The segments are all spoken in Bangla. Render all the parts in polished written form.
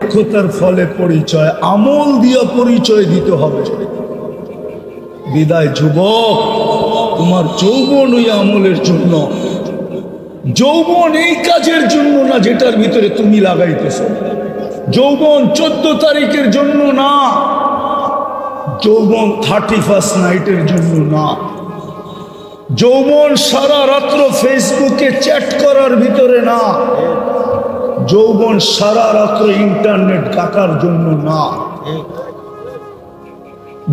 দক্ষতার ফলে পরিচয়, আমল দিয়ে পরিচয় দিতে হবে। বিদায় যুবক, তোমার যৌবন ওই আমলের জন্য। যৌবন এই কাজের জন্য না যেটার ভিতরে তুমি লাগাইতেছ। যৌবন 14 তারিখের জন্য না, যৌবন 31st নাইটের জন্য না, যৌবন সারা রাত্র ফেসবুকে চ্যাট করার ভিতরে না, যৌবন সারা রাত্র ইন্টারনেট কাটার জন্য না,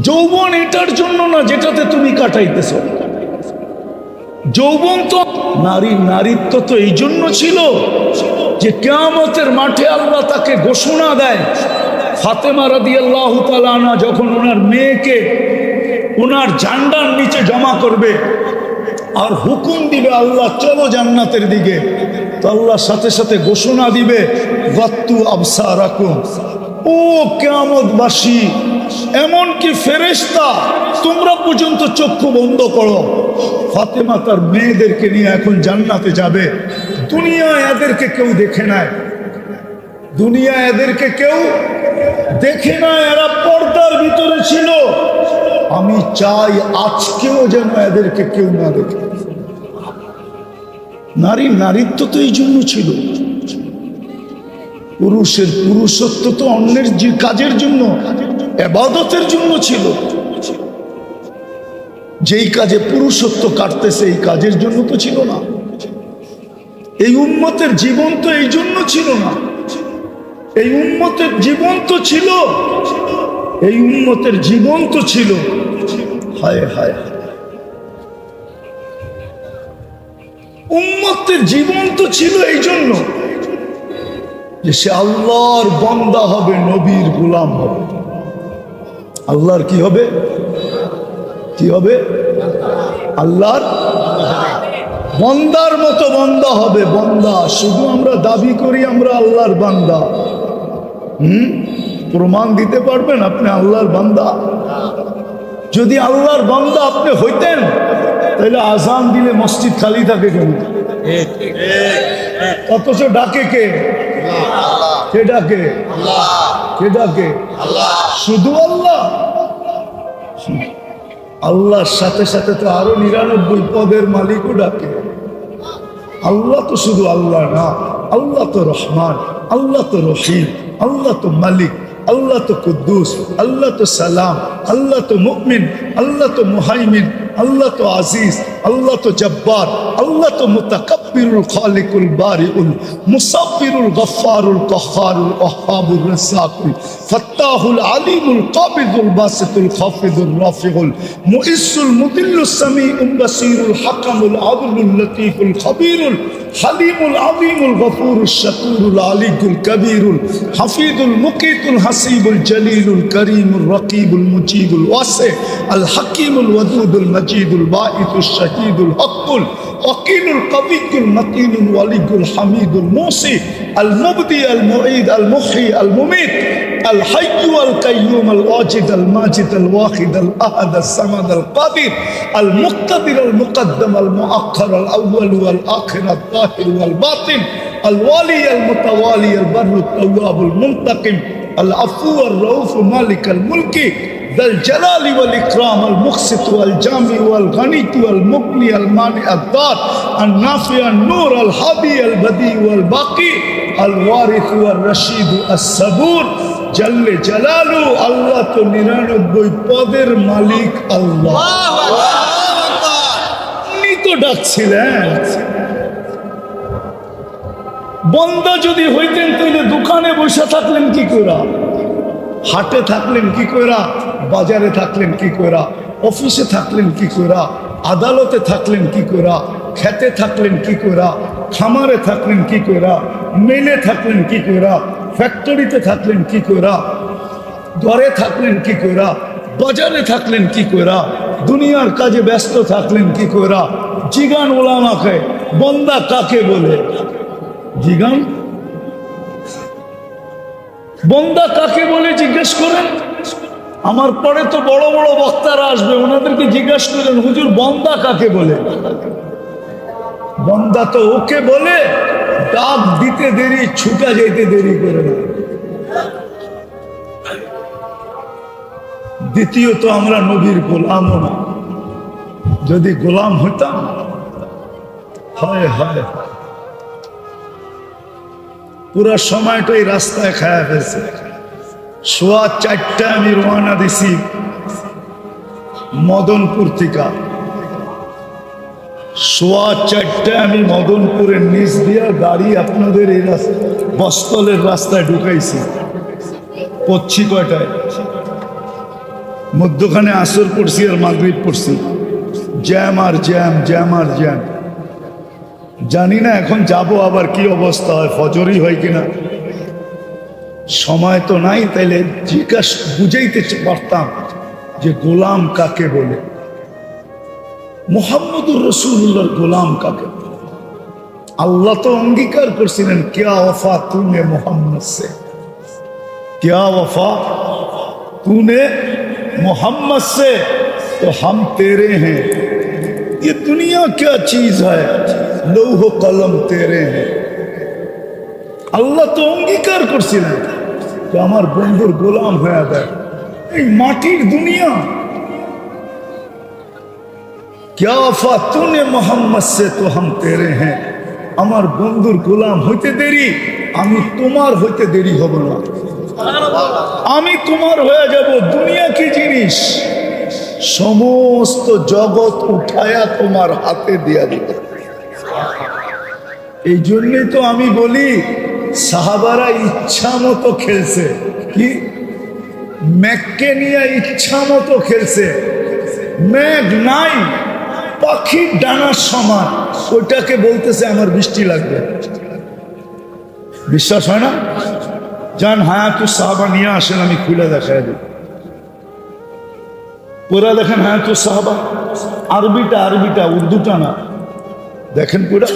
যৌবন এটার জন্য না যেটাতে তুমি কাটাইতেছ। যৌবন তো নারীত্ব তো এই জন্য ছিল যে কিয়ামতের মাঠে আল্লাহ তাকে ঘোষণা দেয়। ফাতেমা রাদিয়াল্লাহু তাআলা আনহা যখন ওনার মেয়েকে ওনার ঝান্ডার নিচে জমা করবে আর হুকুম দিবে আল্লাহ চলো জান্নাতের দিকে, তো আল্লাহ সাথে সাথে ঘোষণা দিবে ওয়াত্তু আবসারাকুম, ও কিয়ামতবাসী, এমনকি ফেরেশতা তোমরা পর্যন্ত চক্ষু বন্ধ করো। ফাতেমা তার মেয়েদেরকে নিয়ে এখন জান্নাতে যাবে। দুনিয়ায় এদেরকে কেউ দেখে নাই, দুনিয়ায় এদেরকে কেউ দেখে নাই, এরা পর্দার ভিতরে ছিল। আমি চাই আজকেও যেন এদেরকে কেউ না দেখে। নারীত্ব তো এই জন্য ছিল। পুরুষের পুরুষত্ব তো অন্যের কাজের জন্য, ইবাদতের জন্য ছিল। যেই কাজে পুরুষত্ব কাটতেছে এই কাজের জন্য তো ছিল না। এই উম্মতের জীবন তো এই জন্য ছিল না। এই উম্মতের জীবন তো ছিল, এই উম্মতের জীবন তো ছিল, হায় হায়, উম্মতের জীবন তো ছিল এই জন্য যে সে আল্লাহর বান্দা হবে, নবীর গোলাম হবে। আল্লাহর কি হবে? কি হবে? আল্লাহর বান্দার মতো বান্দা হবে। বান্দা শুধু আমরা দাবি করি আমরা আল্লাহর বান্দা। প্রমাণ দিতে পারবেন আপনি আল্লাহর বান্দা? যদি আল্লাহর বান্দা আপনি হইতেন তাহলে আজান দিলে মসজিদ খালি থাকে কেন? অথচ ডাকে কে? কে ডাকে? কে ডাকে? শুধু আল্লাহ। আল্লাহর সাথে সাথে তো আরো 99 পদের মালিকও ডাকে। আল্লাহ তো শুধু আল্লাহ না, আল্লাহ তো রহমান, আল্লাহ তো রহিম, আল্লাহ তো মালিক, আল্লাহ তো কুদ্দুস, আল্লাহ তো সালাম, আল্লাহ তো মুমিন, আল্লাহ তো মুহাইমিন, আল্লাহ তো আজিজ, আল্লাহ তো জব্বার, আল্লাহ তো মুতাকাব্বিরুল খালিকুল বারিউল মুসাব্বিরুল গফফারুল কহ্হারুল ওয়াহ্হাবুর রাজ্জাকুল ফাত্তাহুল আলিমুল কাবিদুল বাসিতুল খাফিদুর রাফিউল মুইসুল মুদিল্লুস সামিউল বাসিরুল হাকামুল আদলুল লতীফুল খবীরুল হালিমুল আযীমুল গফুরুশ শাকুরুল আলিকুল কবীরুল হাফিজুল মুকিতুল হাসিবুল জলিলুল করিমুর রকিবুল মুজিবুল ওয়াসি আল হাকিমুল ওয়াদুদুল মজিদুল বাঈতুশ শাহীদুল হকুল ওয়াকিলুল কবিয়ুল মতিনুল ওয়ালিকুল হামিদুল মুসি আল মুবদি আল মুঈদ আল মুহয়ি আল মুমীত আল হাইয়্যু আল কাইয়্যুম আল ওয়াজিদ আল মাজিদ আল ওয়াহিদ আল আহাদ আল সামাদ আল কাদির আল মুক্তাদির আল মুকদ্দম আল মুআখ্খার আল আউয়াল ওয়াল আখির আল যাহির ওয়াল বাতিন আল ওয়ালি আল মুতাওয়ালি আল বাররু আত-তাওয়াব আল মুনতাকিম আল আফু আর রাউফ মালিক আল মুলকি ذل جلال والإكرام المقسط والجامع والغني والمغني المانع الضار النافع النور الهادي البديع والباقي الوارث والرشيد الصبور جل جلاله الله তো 99 পদের মালিক আল্লাহ। উনি তো ডাকছিলেন। বান্দা যদি হইতেন তাহলে দোকানে বসে থাকলেন কি কইরা, হাটে থাকলেন কি কইরা, বাজারে থাকলেন কি কইরা, অফিসে থাকলেন কি কইরা, আদালতে থাকলেন কি কইরা, খেতে থাকলেন কি কইরা, খামারে থাকলেন কি কইরা, মেলে থাকলেন কি কইরা, ফ্যাক্টরিতে থাকলেন কি কইরা, ঘরে থাকলেন কি কইরা, বাজারে থাকলেন কি কইরা, দুনিয়ার কাজে ব্যস্ত থাকলেন কি কইরা। জিগান ওলামাকে বান্দা কাকে বলে? জিগান বান্দা কাকে বলে জিজ্ঞেস করেন। আমার পরে তো বড় বড় বক্তারা আসবে, ওনাদেরকে জিজ্ঞাসা করেন হুজুর বান্দা কাকে বলে? বান্দা তো ওকে বলে ডাক দিতে দেরি, ছুটা যেতে দেরি করে না। দ্বিতীয়ত আমরা নবীর গোলামও না। যদি গোলাম হইতাম, হয় হয় পুরা সময়টাই রাস্তায় খায়া ফেলছে। 4:15 আমি রওনা দিছি মদনপুর থেকে। 4:15 আমি মদনপুরের নিচ দিয়া গাড়ি আপনাদের এই বস্তলের রাস্তায় ঢুকাইছি। পড়ছি কয়টায়? মধ্যখানে আসর পড়ছি আর মাগরিব পড়ছি। জ্যাম আর জ্যাম, জ্যাম আর জ্যাম। জানি না এখন যাব আবার কি অবস্থা হয়, ফজরই হয় কিনা। সময় তো নাই, তাইলে জিজ্ঞাসা বুঝাইতে পারতাম যে গোলাম কাকে বলে, মুহাম্মদুর রাসূলুল্লাহর গোলাম কাকে বলে। আল্লাহ তো অঙ্গীকার করছিলেন, क्या वफा तूने मोहम्मद से, क्या वफा तूने मोहम्मद से, तो हम तेरे हैं। ये दुनिया क्या चीज है, लौह कलम तेरे हैं। আল্লাহ তো অঙ্গীকার করছিলেন যে আমার বন্ধুর গোলাম হয়ে যায়। এই মাটির দুনিয়া, क्या वफा तूने मोहम्मद से, तो हम तेरे हैं। আমার বন্ধুর গোলাম হইতে দেরি, আমি তোমার হইতে দেরি হব না। আমি তোমার হয়ে যাব। দুনিয়া কি জিনিস? সমস্ত জগৎ উঠায়া তোমার হাতে দিয়া দিবে। এই জন্যই তো আমি বলি, সাহাবারা ইচ্ছা মতো খেলছে। কি ম্যাগকে নিয়ে ইচ্ছা মতো খেলছে। ম্যাগ নাই, পাখির ডানার সমান, ওইটাকে বলতেছে আমার বৃষ্টি লাগবে। বিশ্বাস হয় না? যান হায়াতুস সাহাবা নিয়ে আসেন, আমি খুলে দেখাই দিই। পুরা দেখেন হায়াতুস সাহাবা, আরবিটা আরবিটা, উর্দুটা না। দেখেন পুরা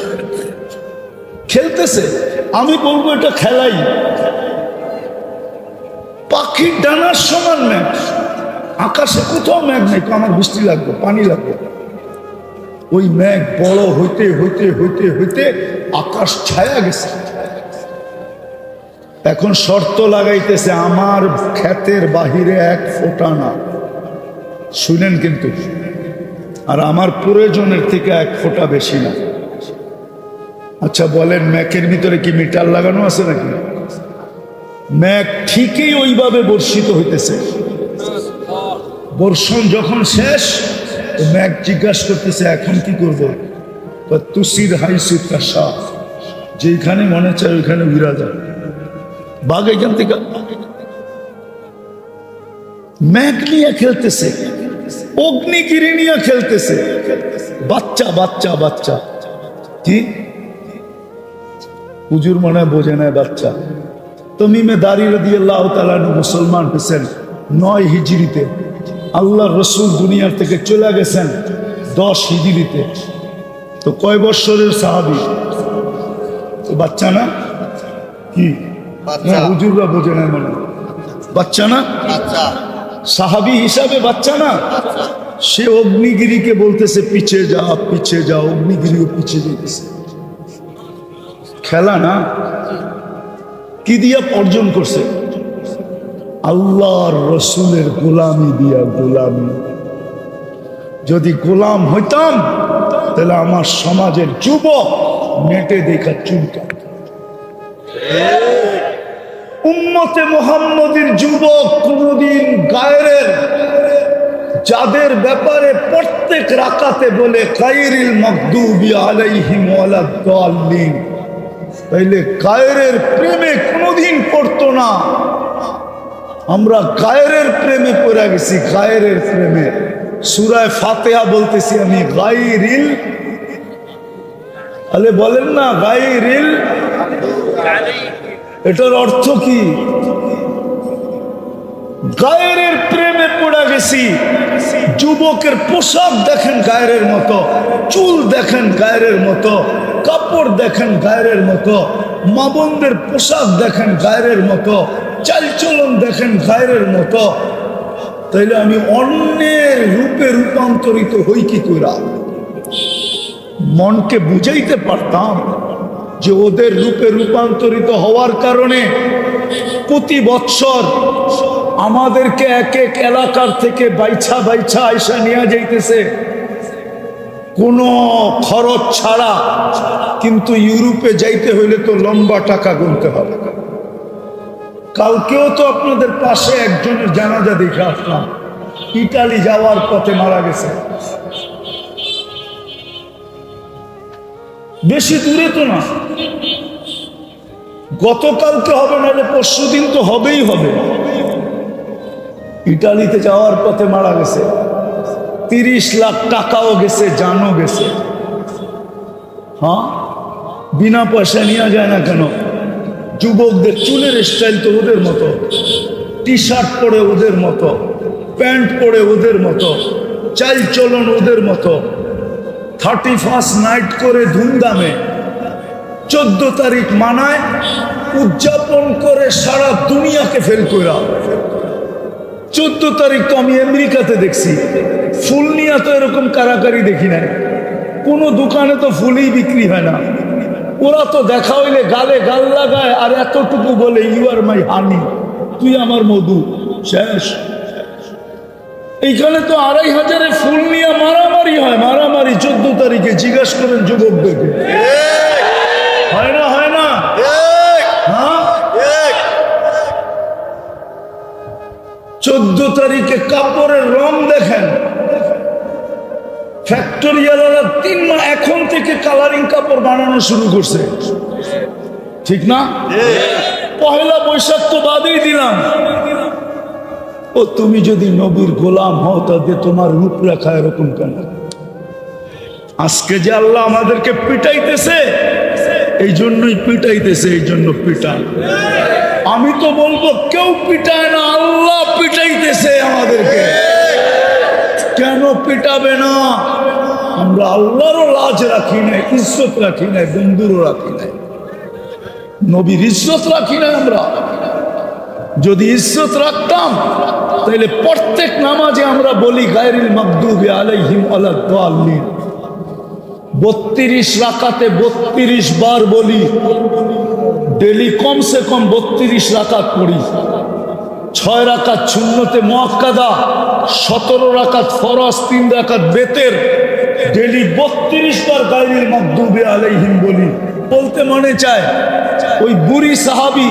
খেলতেছে। আমি বলবো এটা খেলাই। পাখির ডানার সমান ম্যাগ, আকাশে কোথাও ম্যাগ নেই। আমার বৃষ্টি লাগবে, পানি লাগবে। ওই ম্যাগ বড় হইতে হইতে হইতে হইতে আকাশ ছায়া গেছে। এখন শর্ত লাগাইতেছে, আমার ক্ষেতের বাহিরে 1 ফোঁটা না। শুনেন কিন্তু, আর আমার প্রয়োজনের থেকে 1 ফোঁটা বেশি না। আচ্ছা বলেন, ম্যাকের ভিতরে কি মিটার লাগানো আছে নাকি? ম্যাক ঠিকই ওইভাবে বর্ষিত হইতেছে। বর্ষণ যখন শেষ, ম্যাক জিজ্ঞাসা করতেছে এখন কি করবো? তুসির হাইসির কাশা, যেখানে মনে চায় ওইখানে উড়া যায়। বাঘ এখান থেকে ম্যাক নিয়ে খেলতেছে, অগ্নিগিরি নিয়ে খেলতেছে। বাচ্চা বাচ্চা বাচ্চা, কি হুজুর মনে বোঝে না বাচ্চা। তমিমে দাঁড়ি রাদিয়াল্লাহু তাআলা মুসলমান হয়েছেন 9 হিজরিতে। আল্লাহর রসুল দুনিয়ার থেকে চলে গেছেন 10 হিজরিতে। তো কয় বৎসরের সাহাবী? তো বাচ্চা না? কি হুজুররা বোঝে না মানে বাচ্চা না? সাহাবী হিসাবে বাচ্চা না? সে অগ্নিগিরিকে বলতেছে পিছে যা পিছে যা, অগ্নিগিরিও পিছে যেতেছে। খেলা না? কি দিয়া অর্জন করছে? আল্লাহর রসুলের গোলামি দিয়া। গোলামি। যদি গোলাম হইতাম তাহলে আমার সমাজের যুবক নেটে দেখা চুলকা। উম্মতে মুহাম্মদীর যুবক কোনদিন গায়রের, যাদের ব্যাপারে প্রত্যেক রাকাতে বলে গায়রিল মাগদুবি আলাইহিম ওয়ালাদ-দাল্লিন, তাইলে গায়রের প্রেমে কোনদিন পড়তো না। আমরা গায়রের প্রেমে পড়ে গেছি। গায়রের প্রেমে সূরা ফাতিহা বলতেছি আমি, গায়রিল, আলে বলেন না গায়রিল, এটার অর্থ কি? গায়রের প্রেমে পড়ে গেছি। যুবকের পোশাক দেখেন গায়রের মতো, চুল দেখেন গায়রের মতো, কাপড় দেখেন গায়রের মতো, মা বোনদের পোশাক দেখেন গায়রের মতো, চালচলন দেখেন গায়রের মতো। তাইলে আমি অন্যের রূপে রূপান্তরিত হই কি কইরা? মনকে বুঝাইতে পারতাম যে ওদের রূপে রূপান্তরিত হওয়ার কারণে প্রতি বৎসর আমাদেরকে এক এক এলাকার থেকে বাইছা বাইছা আয়সা নিয়ে যাইতেছে কোনো খরচ ছাড়া। কিন্তু ইউরোপে যাইতে হইলে তো লম্বা টাকা গুনতে হবে। কালকেও তো আপনাদের পাশে একজনের জানাজা দেখে আসলাম, ইটালি যাওয়ার পথে মারা গেছে। বেশি দূরে তো না, গতকালকে হবে, নাহলে পরশু দিন তো হবেই হবে। ইটালিতে যাওয়ার পথে মারা গেছে। 30 লাখ টাকাও গেছে, জানও গেছে। হ্যাঁ, বিনা পয়সা নেওয়া যায় না কেন? যুবকদের চুলের স্টাইল তো ওদের মতো, টি শার্ট পরে ওদের মতো, প্যান্ট পরে ওদের মতো, চাল চলন ওদের মতো। 31 নাইট করে ধুমধামে 14 তারিখ মানায়, উদযাপন করে সারা দুনিয়াকে ফেল করা। 14 তারিখ তো আমি আমেরিকাতে দেখছি, ফুল নিয়ে তো এরকম কারাকারি দেখি নাই। কোনো দোকানে তো ফুলই বিক্রি হয় না। ওরা তো দেখা হইলে গালে গাল লাগায় আর এতটুকু বলে, ইউ আর মাই হানি, তুই আমার মধু, শেষ। এইখানে তো 2500 ফুল নিয়ে মারামারি হয়, মারামারি 14 তারিখে। জিজ্ঞাসা করেন যুবকদেরকে, হয় না? হয় না? হ্যাঁ, 14 তারিখে কাপড়ের রং দেখেন, ফ্যাক্টরিয়ালারা 3 মাস এখন থেকে কালারিং কাপড় বানানো শুরু করছে, ঠিক না? পহেলা বৈশাখ তো বাদেই দিলাম। ও তুমি যদি নবীর গোলাম হও, তাদের তোমার রূপরেখা এরকম কেন? আজকে যে আল্লাহ আমাদেরকে পিটাইতেছে, এই জন্যই পিটাইতেছে, এই জন্য পিটায়। আমি তো বলবো কেউ পিটায় না, আল্লাহ পিটাইতেছে আমাদেরকে। কেন পিটাবে না? আমরা আল্লাহরও লাজ রাখি নাই, ইজ্জত রাখি নাই, বন্ধুরও রাখি নাই, নবীর ইজ্জত রাখি নাই। আমরা যদি ইজ্জত রাখতাম, তাহলে প্রত্যেক নামাজে আমরা বলি গায়রিল মাগদুবি আলাইহিম ওয়ালাদ-দাল্লিন। 32 রাকাতে 32 বার বলি, ডেলি কমসে কম 32 রাকাত পড়ি। 6 রাকাত সুন্নতে মুআক্কাদা, 17 রাকাত ফরজ, 3 রাকাত বেতের। ডেলি 32 বার গায়রিল মাগদুবি আলাইহিম বলি। বলতে মনে চায়, ওই বুড়ি সাহাবী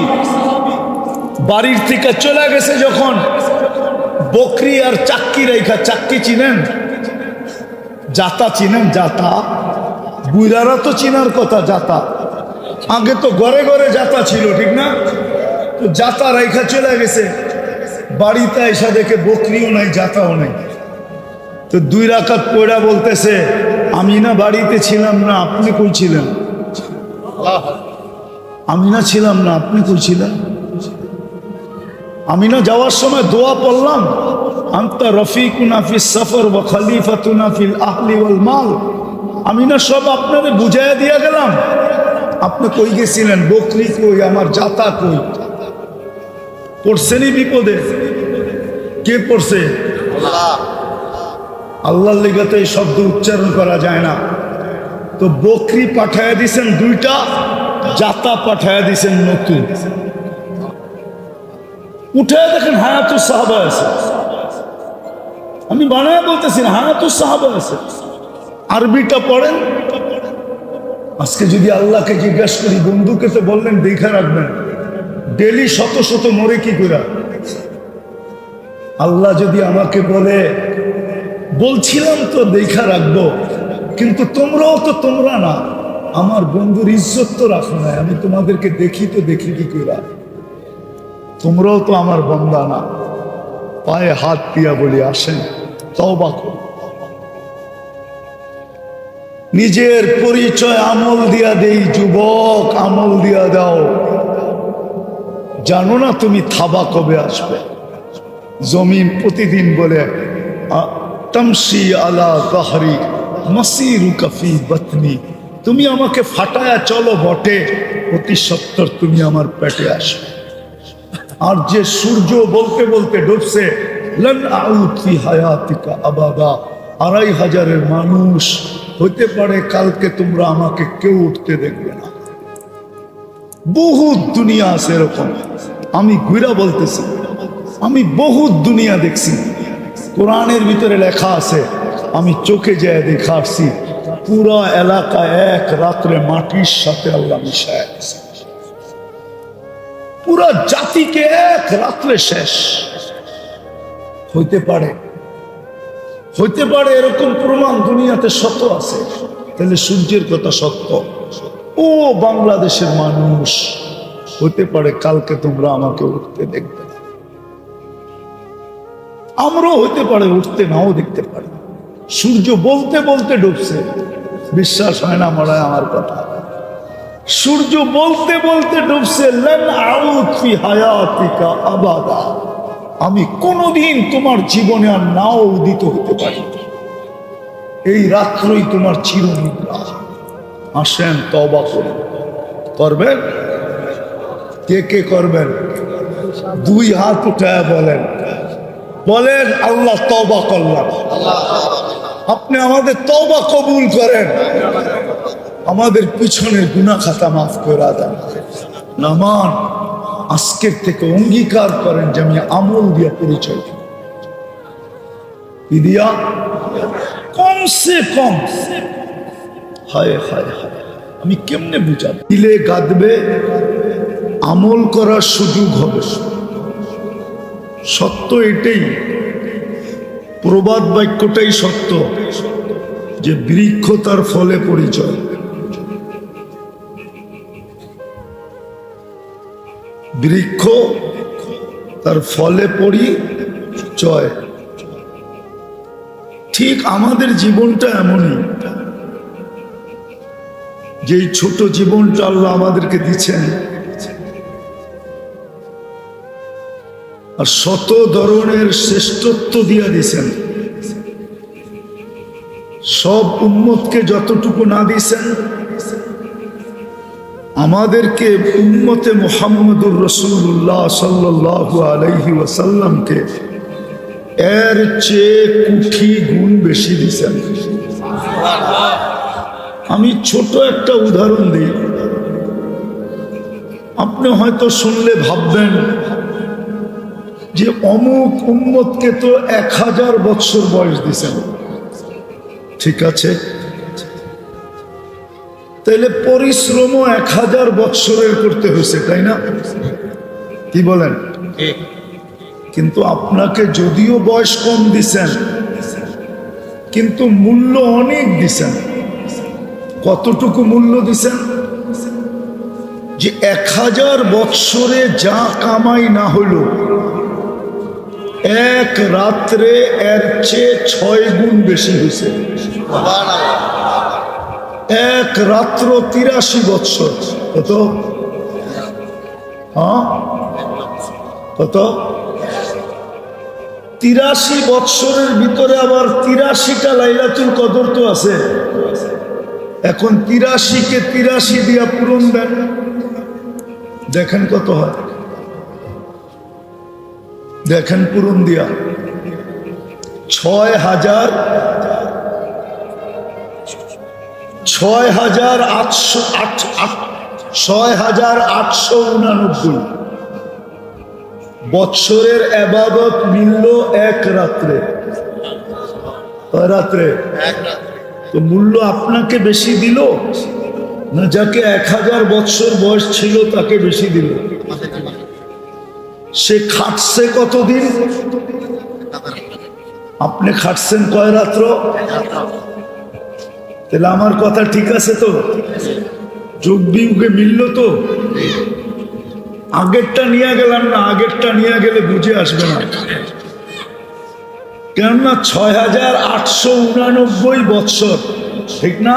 বাড়ির থেকে চলে গেছে যখন, বকরি আর চাক্কি রেখা, চাক্কি চিনেন? জাতা চিনেন? জাতা বুইরারা তো চিনার কথা। জাতা আগে তো ঘরে ঘরে জাতা ছিল, ঠিক না? তো জাতা রেখা চলে গেছে বাড়িতে, এসে দেখে বকরিও নাই, জাতাও নাই। তো 2 রাকাত পড়া বলতেছে, আমি না বাড়িতে ছিলাম না, আপনি কই ছিলেন? আমি না ছিলাম না, আপনি কই ছিলেন? আমি না যাওয়ার সময় দোয়া পড়লাম, আনতা রফিকুনা ফিস সফর ওয়া খলিফাতুনা ফিল আহলি ওয়াল মাল। আমি না সব আপনাদের বুঝাইয়া দিয়া গেলাম, আপনি কই গেছিলেন? বকরি কই, আমার জাতা কই? পড়ছেনি বিপদে? কে পড়ছে? আল্লাহর লিগাতে এই শব্দ উচ্চারণ করা যায় না। তো বকরি পাঠাইয়া দিছেন 2টা, জাতা পাঠাইয়া দিছেন নতুন। উঠে দেখেন হায়াতুস সাহাবা আছে। আমি বানায় বলতেছি না, হায়াতুস সাহাবা আছে। আরবিটা পড়েন। আজকে যদি আল্লাহকে জিজ্ঞাসা করি, বন্ধুকে তো বললেন দেখা রাখবেন, ডেলি শত শত মরে কি করে? আল্লাহ যদি আমাকে বলে, বলছিলাম তো দেখা রাখবো, কিন্তু তোমরাও তো তোমরা না, আমার বন্ধুর ইজ্জত তো রাখো না, আমি তোমাদেরকে দেখি তো দেখি কি করে? তোমরাও তো আমার বান্দা না। পায়ে হাত দিয়া বলি, আসেন তওবা করো। নিজের পরিচয় আমল দিয়া দেই, যুবক আমল দিয়া দাও। জানো না তুমি থাবা কবে আসবে? জমিন প্রতিদিন বলে, তামশি আলা যাহরি মাসিরুকা ফি বাতনি। তুমি আমাকে ফাটায়া চলো বটে, অতি সত্তর তুমি আমার পেটে আসবে। আর যে সূর্য বলতে বলতে ডুবছে, লান আউদ ফি হায়াতিকা আবাদা। 2500 মানুষ হতে পারে কালকে তোমরা আমাকে কেউ উঠতে দেখবে না। বহুত দুনিয়া আছে এরকম, আমি ঘুরা বলতেছি। আমি বহুত দুনিয়া দেখছি, কোরআনের ভিতরে লেখা আছে, আমি চোখে যায় দেখা আসছি, পুরা এলাকা এক রাত্রে মাটির সাথে আল্লাহ মিশায় দিয়েছে। পুরা জাতিকে এক রাত্রে শেষ। হইতে পারে, হইতে পারে এরকম প্রমাণ দুনিয়াতে শত আছে। তাহলে সূর্যের কথা সত্য। ও বাংলাদেশের মানুষ, হইতে পারে কালকে তোমরা আমাকে উঠতে দেখবে, আমরাও হইতে পারে উঠতে নাও দেখতে পারি। সূর্য বলতে বলতে ডুবছে, বিশ্বাস হয় না মনে হয় আমার কথা। সূর্য বলতে বলতে ডুবছে, লান আউদ ফি হায়াতিকা আবাদা, আমি কোনোদিন তোমার জীবনে আর নাও উদিত হতে পারি, এই রাত্রই তোমার চিরনিদ্রা। আসেন তওবা করুন। করবেন? কে কে করবেন? দুই হাত উঠায় বলেন, বলেন আল্লাহ তওবা করলাম। আপনি আমাদের তওবা কবুল করেন, আমাদের পিছনের গুনাহ খাতা মাফ করে দেন। নামান আজকের থেকে অঙ্গীকার করেন যে আমি আমল দিয়া পরিচয় দিব। কি দিয়া? কমসে কম। হায় হায় হায়, আমি কেমনে বুঝাব? দিলে গাদবে, আমল করার সুযোগ হবে। সত্য এটাই, প্রবাদ বাক্যটাই সত্য যে বৃক্ষ তার ফলে পরিচয়। বৃক্ষ তার ফলে পরিচয়। ঠিক আমাদের জীবনটা এমনই, যেই ছোট জীবনটা আল্লাহ আমাদেরকে দিচ্ছেন, আর শত ধরনের শ্রেষ্ঠত্ব দিয়া দিছেন। সব উম্মতকে যতটুকু না দিছেন, আমাদেরকে উম্মতে মুহাম্মদুর রাসূলুল্লাহ সাল্লাল্লাহু আলাইহি ওয়াসাল্লামকে এর চেয়ে কোটি গুণ বেশি দিছেন। আমি ছোট একটা উদাহরণ দিই, আপনি হয়তো শুনলে ভাববেন যে অমুক উম্মতকে তো 1000 বছর বয়স দিছেন। ঠিক আছে, তাইলে পরিশ্রমও 1000 বছরের করতে হয়েছে, তাই না? কি বলেন? কিন্তু আপনাকে যদিও বয়স কম দিছেন, কিন্তু মূল্য অনেক দিছেন। কতটুকু মূল্য দিছেন? যে 1000 বৎসরে যা কামাই না হলো, এক রাত্রে এর চেয়ে 6 গুণ বেশি হয়েছে। এক রাত্র 83 বৎসর। কত? কত? 83 বৎসরের ভিতরে আবার 83টা লাইলাতুল কদর তো আছে। এখন 83কে 83 দিয়া পূরণ দেন, দেখেন কত হয়। দেখেন পূরণ দিয়া 6,889 বৎসরের এবাদত মিলল এক রাত্রে। রাত্রে তো মূল্য আপনাকে বেশি দিল না যাকে 1000 বৎসর বয়স ছিল তাকে বেশি দিল? সে খাটছে কতদিন? আপনি খাটছেন কয় রাত্র? তাহলে আমার কথা ঠিক আছে তো? যুগ বিয়োগে মিলল তো? আগেরটা নিয়ে গেলাম না, আগেরটা নিয়ে গেলে বুঝে আসবে না। কেননা 6,889 বৎসর, ঠিক না?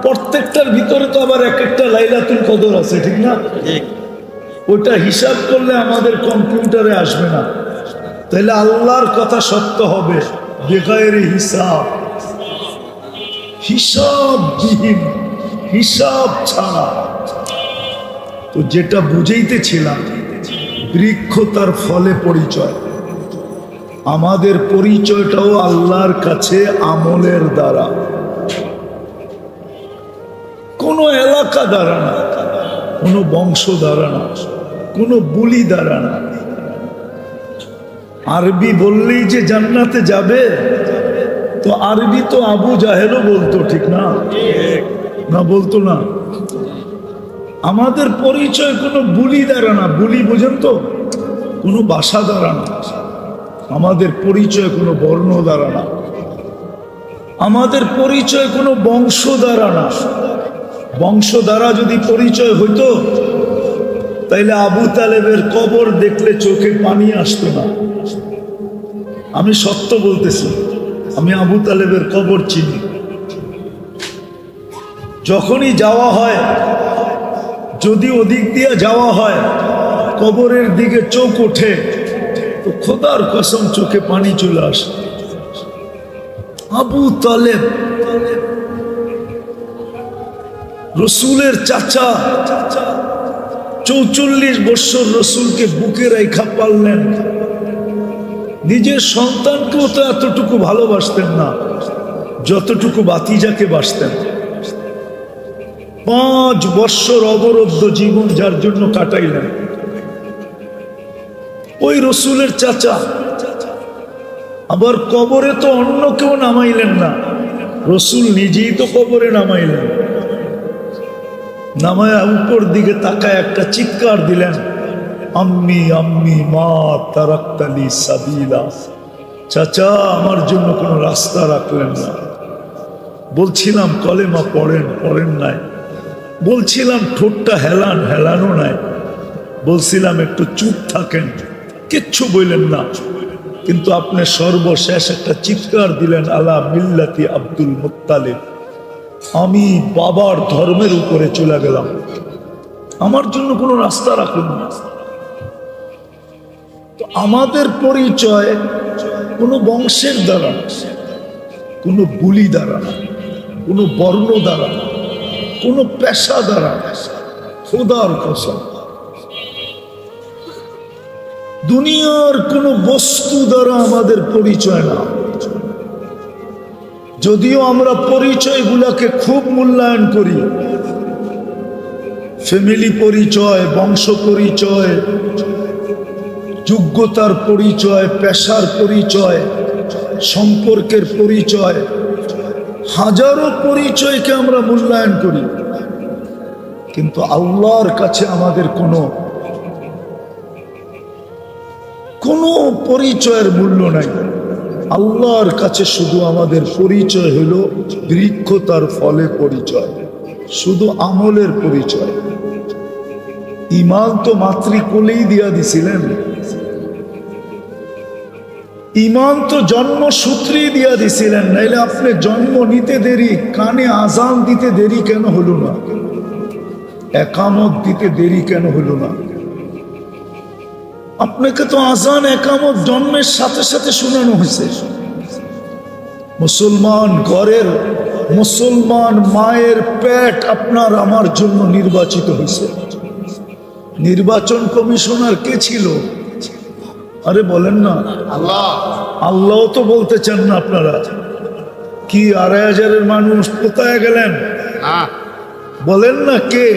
প্রত্যেকটার ভিতরে তো আবার এক একটা লাইলাতুল কদর আছে, ঠিক না? ওইটা হিসাব করলে আমাদের কম্পিউটারে আসবে না। তাহলে আল্লাহর কথা সত্য হবে বেগায়েরে হিসাব, হিসাববিহীন, হিসাব ছাড়া। তো যেটা বুঝাইতেছিলাম, বৃক্ষ তার ফলে পরিচয়। আমাদের পরিচয়টাও আল্লাহর কাছে আমলের দ্বারা, কোনো এলাকা দ্বারা না, কোনো বংশ দ্বারা না, কোনো বুলি দ্বারা না। আরবি বললেই যে জান্নাতে যাবে, তো আরবি তো আবু জাহেলও বলতো, ঠিক না? না বলতো না? আমাদের পরিচয় কোনো বুলি দ্বারা না, বুলি বোঝেন তো, কোনো ভাষা দ্বারা না, আমাদের পরিচয় কোনো বর্ণ দ্বারা না, আমাদের পরিচয় কোনো বংশ দ্বারা না। বংশ দ্বারা যদি পরিচয় হইতো তাইলে আবু তালেবের কবর দেখলে চোখে পানি আসতো না। আমি সত্য বলতেছি, আমি আবু তালেবের কবর চিনি। যখনই যাওয়া হয়, যদি ওদিক দিয়ে যাওয়া হয়, কবরের দিকে চোখ ওঠে, তো খোদার কসম চোখে পানি চলে আসে। আবু তালেব রসুলের চাচা, 44 বছর রসুলকে বুকে রেখা পাললেন। নিজের সন্তানকেও তো এতটুকু ভালোবাসতেন না যতটুকু ভাতিজাকে বাসতেন। 5 বছর অবরুদ্ধ জীবন যার জন্য কাটাইলেন। ওই রসুলের চাচা আবার কবরে তো অন্য কেউ নামাইলেন না, রসুল নিজেই তো কবরে নামাইলেন। নামায়া উপর দিকে তাকায় একটা চিৎকার দিলেন, আম্মি আম্মি মা তারাক্তালি সাবিলা। চাচা, আমার জন্য কোনো রাস্তা রাখলেন না। বলছিলাম কলেমা পড়েন, পড়েন নাই। বলছিলাম ঠোঁটটা হেলান, হেলানো নাই। বলছিলাম একটু চুপ থাকেন, কিচ্ছু বললেন না। কিন্তু আপনি সর্বশেষ একটা চিৎকার দিলেন, আলা মিল্লাতি আব্দুল মুত্তালিব। আমি বাবার ধর্মের উপরে চলে গেলাম, আমার জন্য কোনো রাস্তা রাখলেন না। তো আমাদের পরিচয় কোনো বংশের দ্বারা, কোনো বুলি দ্বারা, কোনো বর্ণ দ্বারা, কোনো পেশা দ্বারা, খোদার কসম দুনিয়ার কোনো বস্তু দ্বারা আমাদের পরিচয় না। যদিও আমরা পরিচয়গুলোকে খুব মূল্যায়ন করি, ফ্যামিলি পরিচয়, বংশ পরিচয়, যোগ্যতার পরিচয়, পেশার পরিচয়, সম্পর্কের পরিচয়, হাজারো পরিচয়কে আমরা মূল্যায়ন করি। কিন্তু আল্লাহর কাছে আমাদের কোনো পরিচয়ের মূল্য নাই। আল্লাহর কাছে শুধু আমাদের পরিচয় হলো বৃক্ষ, তার ফলে পরিচয়, শুধু আমলের পরিচয়। ঈমান তো মাতৃকোলেই দিয়া দিছিলেন, ঈমান তো জন্মসূত্রেই দিয়া দিছিলেন। নাইলে আপনি জন্ম নিতে দেরি, কানে আজান দিতে দেরি কেন হলো না? একামত দিতে দেরি কেন হলো না? আপনাকে তো আজান একামত জন্মের সাথে সাথে শোনানো হয়েছে। মুসলমান ঘরের মুসলমান মায়ের পেট আপনার আমার জন্য নির্বাচিত হয়েছে। নির্বাচন কমিশনার কে ছিল? আরে বলেন না, আল্লাহ। আল্লাহ তো বলতে চান না আপনারা? কি 2,500 মানুষ কোথায় গেলেন? বলেন না কে?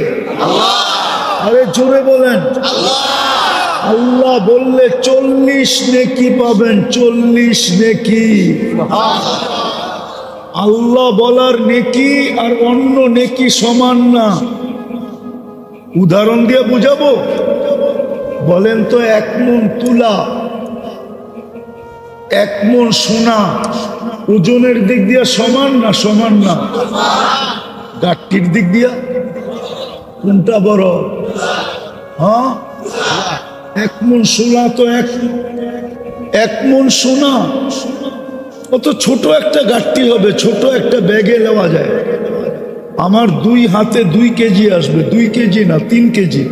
আল্লাহ। আরে জোরে বলেন, আল্লাহ। আল্লাহ বললে 40 নেকি পাবেন, 40 নেকি। আল্লাহ বলার নেকি আর অন্য নেকি সমান না। উদাহরণ দিয়ে বুঝাবো? বলেন তো, 1 মণ তুলা, 1 মণ সোনা ওজনের দিক দিয়ে সমান না? সমান না। গাঠটির দিক দিয়া কোনটা বড়? হ্যাঁ, 1 মণ সোনা তো 1 মণ সোনা অত ছোট একটা গাঠটি হবে, ছোট একটা ব্যাগে নেওয়া যায়। আমার 2 হাতে 2 কেজি আসবে, 2 কেজি না 3 কেজি।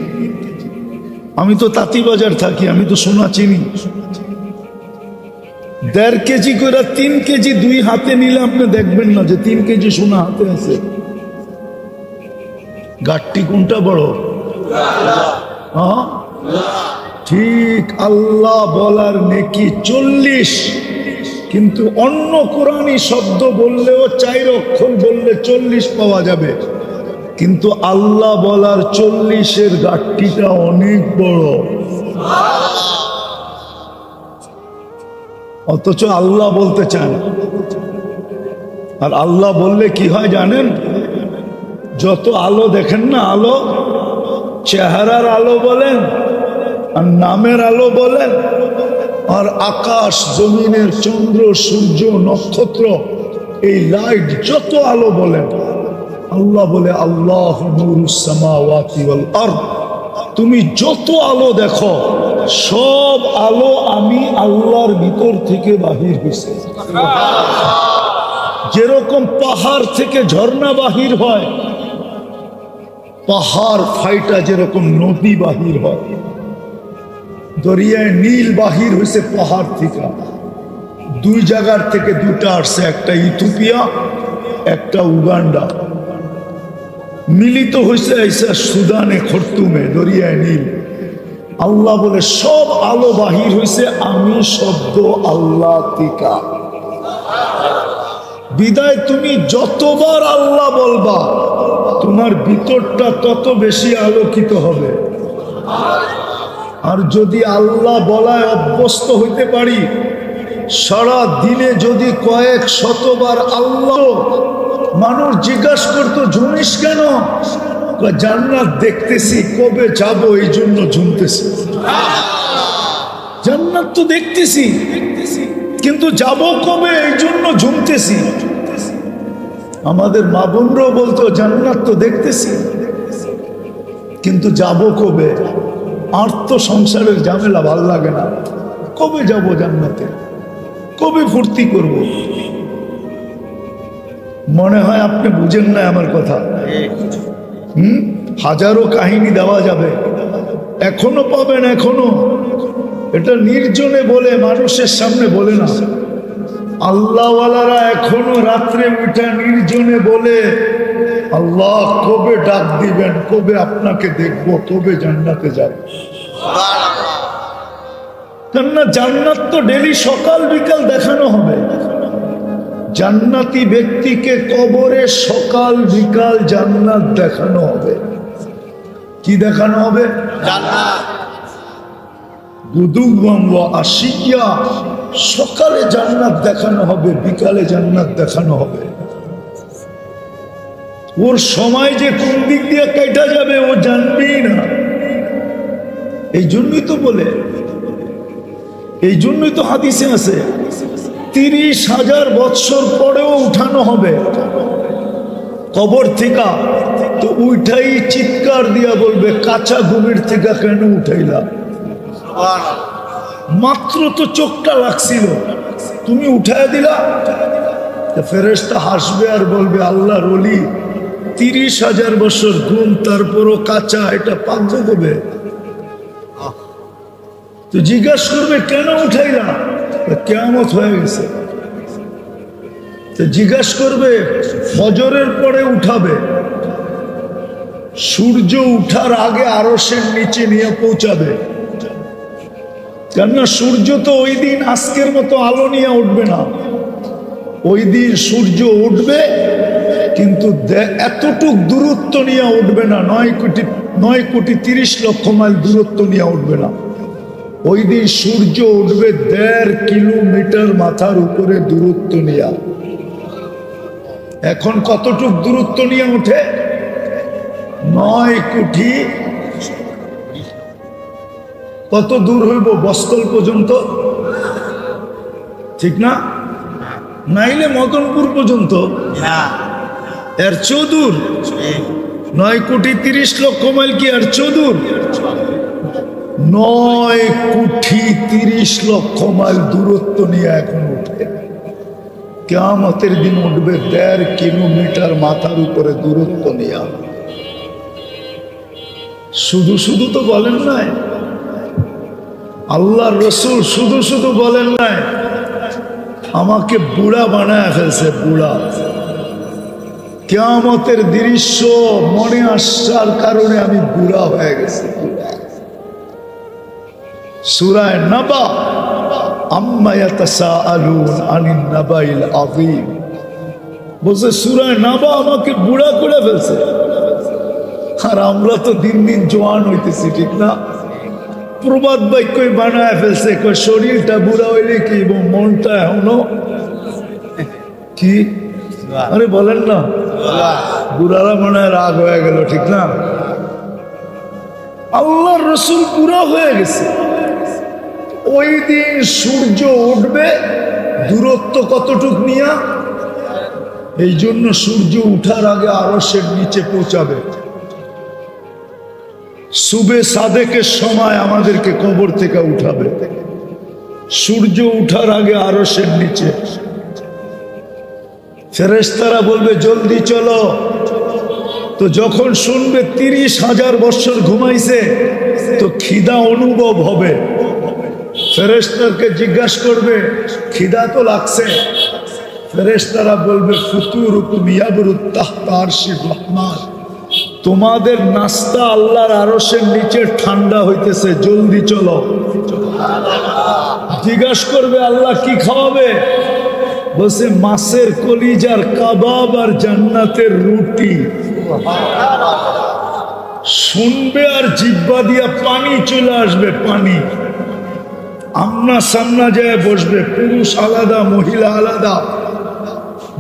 আমি তো তাঁতিবাজার থাকি, আমি তো সোনা চিনি। 1.5 কেজি করে 3 কেজি 2 হাতে নিলে আপনি দেখবেন না যে 3 কেজি সোনা হাতে আছে। গাঠটি কোনটা বড়? হ্যাঁ ঠিক। আল্লাহ বলার নেকি 40, কিন্তু অন্য কোরআনী শব্দ বললেও 4 অক্ষর বললে 40 পাওয়া যাবে। কিন্তু আল্লাহ বলার 40-এর গাঠটিটা অনেক বড়। অথচ আল্লাহ বলতে চান। আর আল্লাহ বললে কি হয় জানেন? যত আলো দেখেন না, আলো, চেহারার আলো বলেন আর নামের আলো বলেন, আর আকাশ জমিনের চন্দ্র সূর্য নক্ষত্র এই লাইট যত আলো বলেন, আল্লাহ বলে আল্লাহ নূরুস সামাওয়াতি ওয়াল আরদ, তুমি যত আলো দেখো সব আলো আমি আল্লাহর ভিতর থেকে বাহির হয়েছে। যেরকম পাহাড় থেকে ঝর্ণা বাহির হয়, পাহাড় ফাইটা যেরকম নদী বাহির হয়, দরিয়ায় নীল বাহির হয়েছে পাহাড় থেকে। দুই জায়গার থেকে দুটা আসছে, একটা ইথিওপিয়া একটা উগান্ডা, মিলিত হয়েছে এইসা সুদানে খর্তুমে দরিয়ায় নীল। আল্লাহ বলে সব আলো বাহির হয়েছে আমি শব্দ আল্লাহ টিকা। বিদায় তুমি যতবার আল্লাহ বলবা তোমার ভিতরটা তত বেশি আলোকিত হবে। আর যদি আল্লাহ বলায় অভ্যস্ত হইতে পারি, সারা দিনে যদি কয়েক শতবার আল্লাহ, মানুষ জিজ্ঞাসা করতো ঝুমিস কেন? জান্নাত দেখতেছি, কবে যাব এই জন্য ঝুমতেছি। জান্নাত তো দেখতেছি কিন্তু যাব কবে এই জন্য ঝুমতেছি। আমাদের মা বোনরাও বলতো জান্নাত তো দেখতেছি কিন্তু যাব কবে? আর তো সংসারের ঝামেলা ভাল লাগে না, কবে যাব জান্নাতে, কবে ফুর্তি করব? মনে হয় আপনি বুঝেন না আমার কথা। হাজারো কাহিনী দেওয়া যাবে, এখনো পাবেন, এখনো। এটা নির্জনে বলে, মানুষের সামনে বলে না। আল্লাহওয়ালারা এখনো রাত্রে উঠা নির্জনে বলে আল্লাহ কবে ডাক দিবেন, কবে আপনাকে দেখবো, কবে জান্নাতে যাব। কেননা জান্নাত তো ডেলি সকাল বিকাল দেখানো হবে। জান্নাতি ব্যক্তিকে কবরে সকাল বিকাল জান্নাত দেখানো হবে। কি দেখানো হবে? জান্নাত। গুদুওয়ান ওয়া আশিয়া, সকালে জান্নাত দেখানো হবে, বিকালে জান্নাত দেখানো হবে। ওর সময় যে কোন দিক দিয়ে কেটে যাবে ও জানবেই না। এই জন্যই তো বলে, এই জন্যই তো হাদিসে আছে 30,000 বৎসর পরেও উঠানো হবে কবর থেকে। তো উঠাই চিৎকার দিয়া বলবে কাঁচা ঘুমের থেকে কেন উঠাইলা? মাত্র তো চোখটা লাগছিল, তুমি উঠায় দিলা। ফেরেশতা হাসবে আর বলবে আল্লাহর ওলি 30,000 বছর ঘুম, তারপরও কাঁচা, এটা পাঞ্জ দেবে। তো জিজ্ঞাসা করবে কেন উঠাইলা? কিয়ামত হয়ে গেছে। তো জিজ্ঞাসা করবে ফজরের পরে উঠাবে, সূর্য উঠার আগে আরশের নিচে নিয়ে পৌঁছাবে। কেননা সূর্য তো ওই দিন আজকের মতো আলো নিয়ে উঠবে না। ওই দিন সূর্য উঠবে কিন্তু এতটুক দূরত্ব নিয়ে উঠবে না, 9,30,00,000 মাইল দূরত্ব নিয়ে উঠবে না। ওই দিন সূর্য উঠবে 1.5 কিলোমিটার মাথার উপরে দূরত্ব নিয়ে। এখন কতটুক দূরত্ব নিয়ে ওঠে? 9 কোটি। কত দূর হইব? বস্তল পর্যন্ত, ঠিক না? নাইলে মদনপুর পর্যন্ত, এর চৌদূর। 9,30,00,000 মাইল কি আর চৌদূর? 9,30,00,000 মাইল দূরত্ব নিয়ে এখন উঠে। কিয়ামতের দিন উঠবে 1.5 কিলোমিটার মাথার উপরে দূরত্ব নিয়ে। শুধু শুধু তো বলেন নাই, আল্লাহর রসুল শুধু শুধু বলেন নাই আমাকে বুড়া বানায় ফেলছে, বুড়া। কিয়ামতের দৃশ্য মনে আসার কারণে আমি বুড়া হয়ে গেছি। সূরা নাবা, আম্মা ইয়াতাসাআলুন আনিন নাবাইল আযীম, বলছে সূরা নাবা আমাকে বুড়া করে ফেলছে। আর আমরা তো দিন দিন জোয়ান হইতেছি, ঠিক না? প্রবাদ বাক্যই বানায় ফেলছে, শরীরটা বুড়া হইলে কি এবং মনটা এখনো কি, আরে বলেন না, বুড়ারা মনে হয় রাগ হয়ে গেল, ঠিক না? আল্লাহর রসুল পুরা হয়ে গেছে। ওই দিন সূর্য উঠবে, দূরত্ব কতটুক নিয়া, এই জন্য সূর্য উঠার আগে আরশের নিচে পৌঁছাবে। সুবে সাদেকের সময় আমাদেরকে কবর থেকে উঠাবে, সূর্য উঠার আগে আরশের নিচে। ফেরেশতারা বলবে জলদি চলো। তো যখন শুনবে 30,000 বছর ঘুমাইছে, তো খিদা অনুভব হবে। ফেরেশতাকে জিজ্ঞাসা করবে খিদা তো লাগছে। ফেরেশতারা বলবে ফুতুরুকুম ইয়াবরুত তাহতা আরশির রহমান, তোমাদের নাস্তা আল্লাহর আরশের নিচে ঠান্ডা হইতেছে, জলদি চলো। জিজ্ঞাসা করবে আল্লাহ কি খাওয়াবে? বলছে মাছের কলিজার কাবাব আর জান্নাতের রুটি। শুনবে আর জিহ্বা দিয়া পানি চলে আসবে, পানি। আমনা সামনা যায় বসবে, পুরুষ আলাদা, মহিলা আলাদা,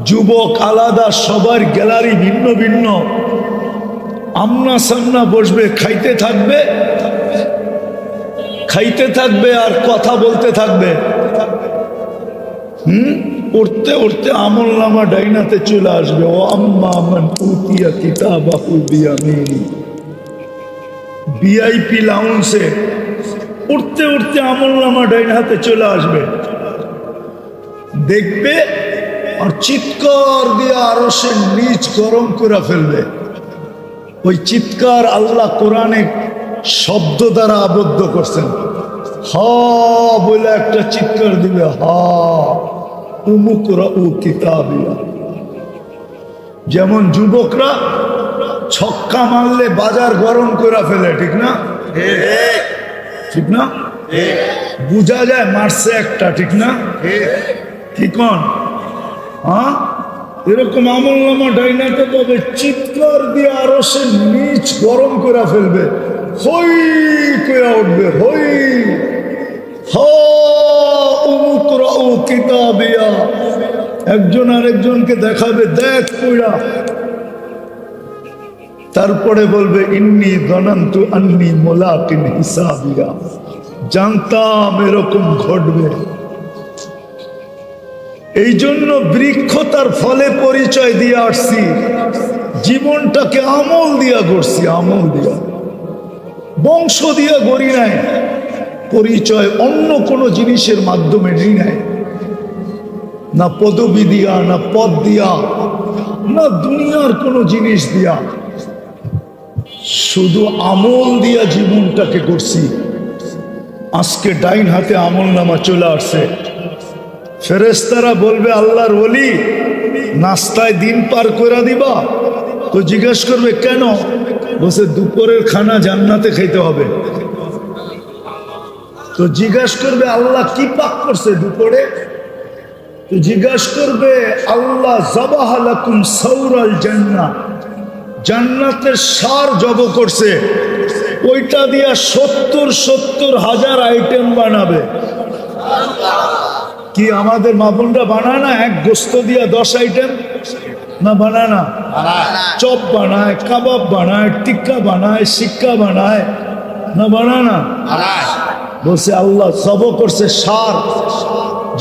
যুবক আলাদা, সবার গ্যালারি ভিন্ন ভিন্ন। আমনা সামনা বসবে, খাইতে থাকবে, খাইতে থাকবে আর কথা বলতে থাকবে। উঠতে উঠতে আমল নামা ডাইনাতে চলে আসবে। ও আম্মা মান উতিয়া কিতাবাহু বিয়ামিনি, ভিআইপি লাউঞ্জে উঠতে উঠতে আমল নামা ডাইন হাতে চলে আসবে, দেখবে আর চিৎকার দিয়ে আরশের নিচ গরম করে ফেলবে। ওই চিৎকার আল্লাহ কোরআনে শব্দ দ্বারা আবদ্ধ করছেন। হা বলে একটা চিৎকার দিবে, হা উমুকরাউ কিতাবিয়া। যেমন যুবকরা ছক্কা মারলে বাজার গরম করে ফেলে, ঠিক না? ঠিক না? বুঝা যায় মারছে একটা, ঠিক না? কি কোন? হ্যাঁ, এরকম আমল নামা ডাইনাতে তবে চিৎকার দিয়ে আরো সে নিচ গরম করে ফেলবে, হই করে উঠবে, হই কিতাবিয়া। একজন আরেকজনকে দেখাবে, দেখ কইরা। তারপরে বলবে ইন্নী দনান্তু আন্নী মুলাকিন হিসাবিয়া, জানতাম এরকম ঘটবে। এই জন্য বৃক্ষ তার ফলে পরিচয় দিয়ে আসছি, জীবনটাকে আমল দিয়া করছি, আমল দিয়া, বংশ দিয়া গড়ি নাই। পরিচয় অন্য কোনো জিনিসের মাধ্যমে নেই নাই, না পদবি দিয়া, না পদ দিয়া, না দুনিয়ার কোনো জিনিস দিয়া, শুধু আমল দিয়া জীবনটাকে করছি। আজকে ডাইন হাতে আমল নামা চলে আসছে। ফেরেশতারা বলবে আল্লাহর ওলি নাস্তায় দিন পার করে দিবা? তো জিজ্ঞেস করবে কেন? বসে দুপুরের খানা জান্নাতে খাইতে হবে। তো জিজ্ঞেস করবে আল্লাহ কি পাক করছে দুপুরে? তো জিজ্ঞেস করবে আল্লাহ যাবাহা লাকুম সাউরাল জান্নাহ, জান্নাতের সার জব করছে, ওইটা দিয়া 70,000 আইটেম বানাবে। কি আমাদের মা বোনরা বানায় না? এক গোস্ত দিয়া 10 আইটেম না বানায় না? চপ বানায়, কাবাব বানায়, টিক্কা বানায়, শিক্কা বানায়, না বানায় না? বলছে আল্লাহ জব করছে সার।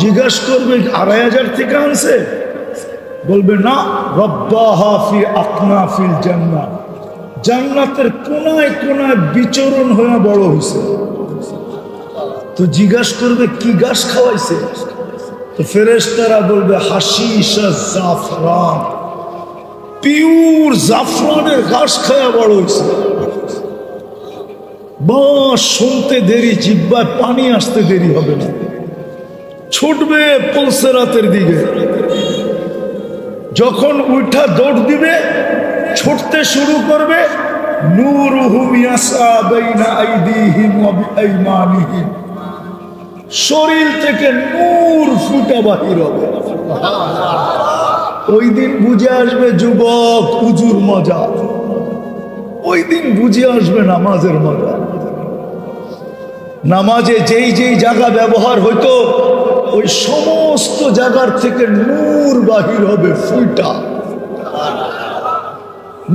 জিজ্ঞেস করবে 2,500 থেকে আনছে? বলবে না, রব্বাহা ফি আকনাফিল জান্নাহ, জান্নাতের কোনায় কোনায় বিচরণ হয়ে বড় হয়েছে। তো জিজ্ঞাসা করবে কি ঘাস খাওয়াইছে? তো ফেরেশতারা বলবে হাশিশা জাফরান, পিওর জাফরানের ঘাস খাওয়া বড় হয়েছে। বাস শুনতে দেরি, জিহ্বায় পানি আসতে দেরি হবে না, ছুটবে পুলসেরাতের দিকে। যখন উঠা দৌড় দিবে, ছুটতে শুরু করবে, নূরুহুম ইয়াসা বাইনা আইদিহিম ওয়া বিআইমানিহিম, শরীর থেকে নূর ফুটা বাহির হবে। ওই দিন বুঝে আসবে যুবক উজুর মজা, ওই দিন বুঝে আসবে নামাজের মজা। নামাজে যেই যেই জায়গা ব্যবহার হইতো ওই সমস্ত জায়গার থেকে নূর বাহির হবে, ফুইটা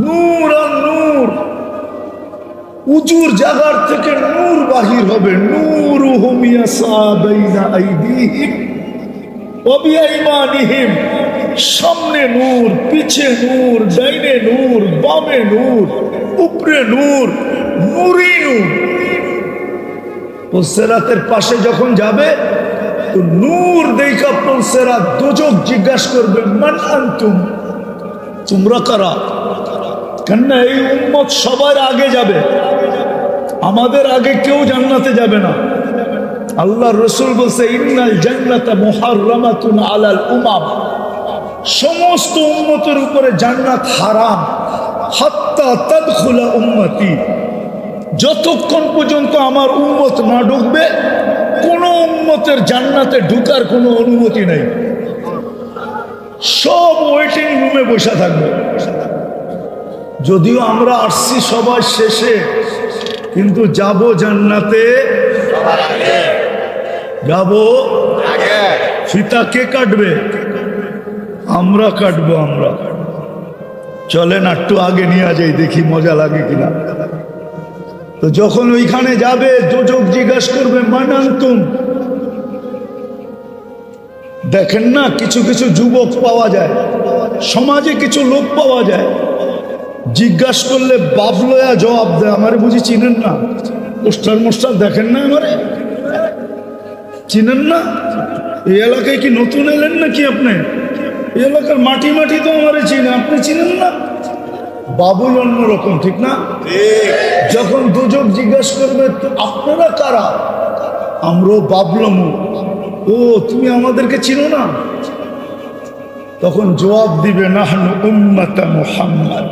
নূর আর নূর। উজুর জায়গার থেকে নূর বাহির হবে, নূরুহুম ইয়াসা বাইনা আইদিহিম ওয়া বিআইমানিহিম। সামনে নূর, পিছে নূর, ডাইনে নূর, বামে নূর, উপরে নূর, নূরই নূর। পুলসেরাতের পাশে যখন যাবে তো নূর দেখা পুলসেরাত দোজখ জিজ্ঞাসা করবে, মান আনতুম, তোমরা কারা? কেননা এই উম্মত সবার আগে যাবে, আমাদের আগে কেউ জান্নাতে যাবে না। আল্লাহ রসুল বলছে, ইন্নাল জান্নাতা মুহাররামাতুন আলাল উমাম, সমস্ত উম্মতের উপরে জান্নাত হারাম, হাত্তা তাদখুলা উম্মতি, যতক্ষণ পর্যন্ত আমার উম্মত না ঢুকবে কোন উম্মতের জান্নাতে ঢুকার কোনো অনুমতি নেই। সব ওয়েটিং রুমে বসে থাকবে। যদিও আমরা আসছি সবার শেষে, কিন্তু যাব জান্নাতে, যাব। ফিতা কে কাটবে? আমরা কাটবো। আমরা চলেন একটু আগে নিয়ে যাই, দেখি মজা লাগে কিনা। তো যখন ওইখানে যাবে দোজখ জিজ্ঞাসা করবে, মান আনতুম। দেখেন না, কিছু কিছু যুবক পাওয়া যায়, সমাজে কিছু লোক পাওয়া যায়, জিজ্ঞাসা করলে বাবলয়া জবাব দেয়, আমারে বুঝি চিনেন না? পোস্টার মোস্টার দেখেন না, আমারে চিনেন না? এই এলাকায় কি নতুন এলেন নাকি আপনি? এই এলাকার মাটি মাটি তো আমারে চিনে, আপনি চিনেন না? বাবুল অন্যরকম, ঠিক না? যখন দুজক জিজ্ঞাসা করবে তো আপনারা কারা, আমরাও বাবলমু, ও তুমি আমাদেরকে চিনো না? তখন জবাব দিবে, নাহনু উম্মাতা মুহাম্মদ,